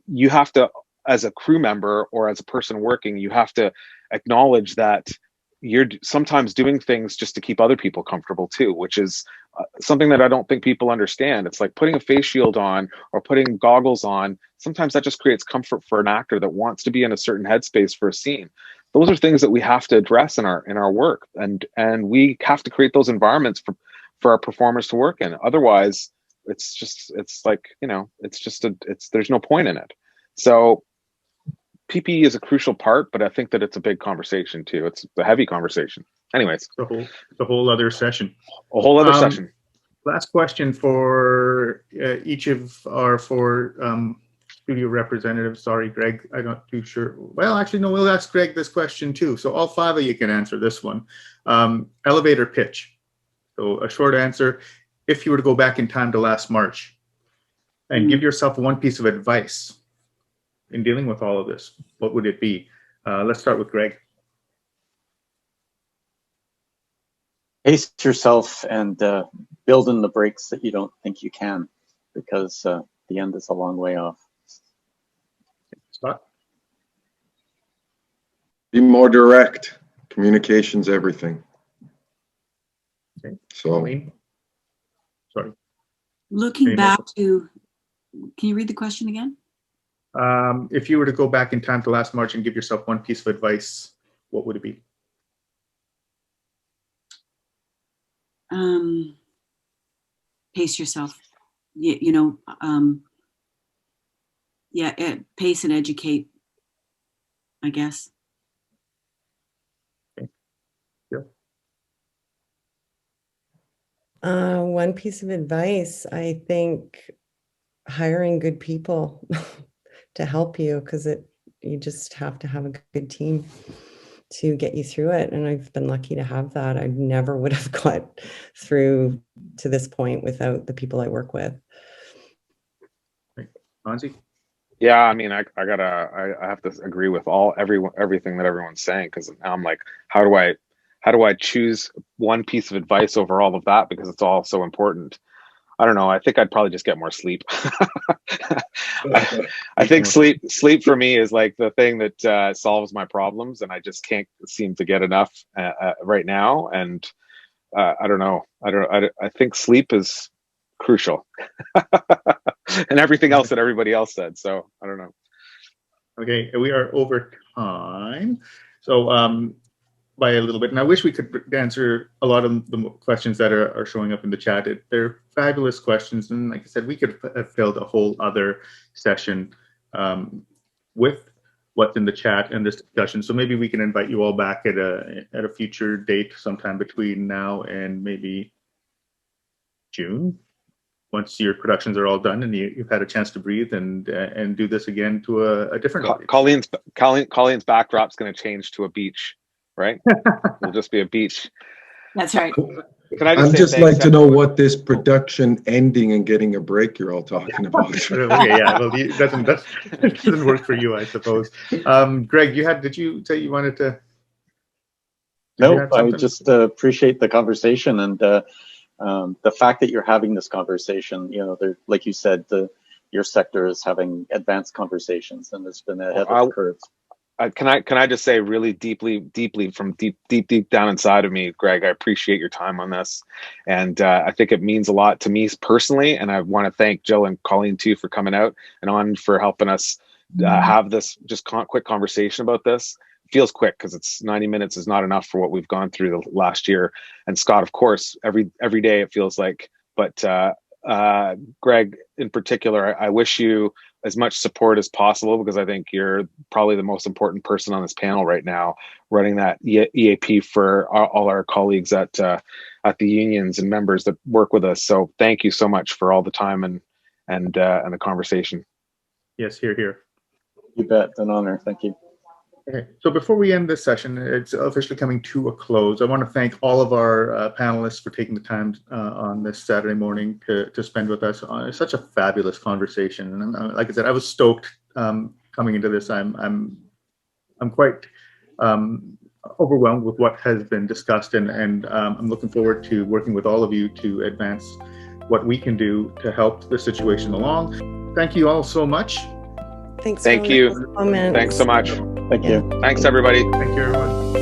you have to, as a crew member or as a person working, you have to acknowledge that you're sometimes doing things just to keep other people comfortable too, which is something that I don't think people understand. It's like putting a face shield on or putting goggles on. Sometimes that just creates comfort for an actor that wants to be in a certain headspace for a scene. Those are things that we have to address in our work, and we have to create those environments for our performers to work in. Otherwise, it's like, you know, there's no point in it. So PPE is a crucial part, but I think that it's a big conversation too. It's a heavy conversation. Anyways, it's a whole other session. A whole other session. Last question for each of our four studio representatives. Sorry, Greg, I'm not too sure. Well, actually, no, we'll ask Greg this question too. So all five of you can answer this one. Elevator pitch. So a short answer: if you were to go back in time to last March and give yourself one piece of advice in dealing with all of this, what would it be? Let's start with Greg. Pace yourself and build in the breaks that you don't think you can, because the end is a long way off. Scott? Be more direct. Communication's everything. Okay. So, Colleen? Sorry. Looking back to, can you read the question again? If you were to go back in time to last March and give yourself one piece of advice, what would it be? Pace yourself. Pace and educate, I guess. One piece of advice, I think hiring good people to help you, because you just have to have a good team to get you through it. And I've been lucky to have that. I never would have got through to this point without the people I work with. Hansi? Yeah, I mean, I have to agree with everything that everyone's saying, because now I'm like, how do I choose one piece of advice over all of that, because it's all so important. I don't know. I think I'd probably just get more sleep. I think sleep for me is like the thing that solves my problems, and I just can't seem to get enough right now. And I don't know. I think sleep is crucial, and everything else that everybody else said. So I don't know. Okay, we are over time. So by a little bit, and I wish we could answer a lot of the questions that are showing up in the chat. They're fabulous questions, and like I said, we could have filled a whole other session with what's in the chat and this discussion. So maybe we can invite you all back at a future date, sometime between now and maybe June, once your productions are all done and you've had a chance to breathe and do this again to a different audience. Colleen's backdrop's going to change to a beach. Right? It'll just be a beach. That's right. Can I just I'd just like to know what this production ending and getting a break you're all talking about. Okay, yeah, well, that doesn't work for you, I suppose. Greg, did you say you wanted to? No, I just appreciate the conversation, and the fact that you're having this conversation. You know, like you said, your sector is having advanced conversations, and it's been ahead of the curve. Can I just say really deeply from deep down inside of me, Greg, I appreciate your time on this. And I think it means a lot to me personally. And I want to thank Jill and Colleen too for coming out and on for helping us have this just quick conversation about this. It feels quick because it's 90 minutes is not enough for what we've gone through the last year. And Scott, of course, every day it feels like, but Greg in particular, I wish you as much support as possible, because I think you're probably the most important person on this panel right now, running that EAP for all our colleagues at the unions and members that work with us. So thank you so much for all the time and the conversation. Yes, here. You bet, an honor. Thank you. Okay, so before we end this session, it's officially coming to a close. I want to thank all of our panelists for taking the time on this Saturday morning to spend with us on such a fabulous conversation. And like I said, I was stoked coming into this. I'm quite overwhelmed with what has been discussed, and I'm looking forward to working with all of you to advance what we can do to help the situation along. Thank you all so much. Thanks. Thank you. Thanks so much. Thank you. Thanks, everybody. Thank you, everyone.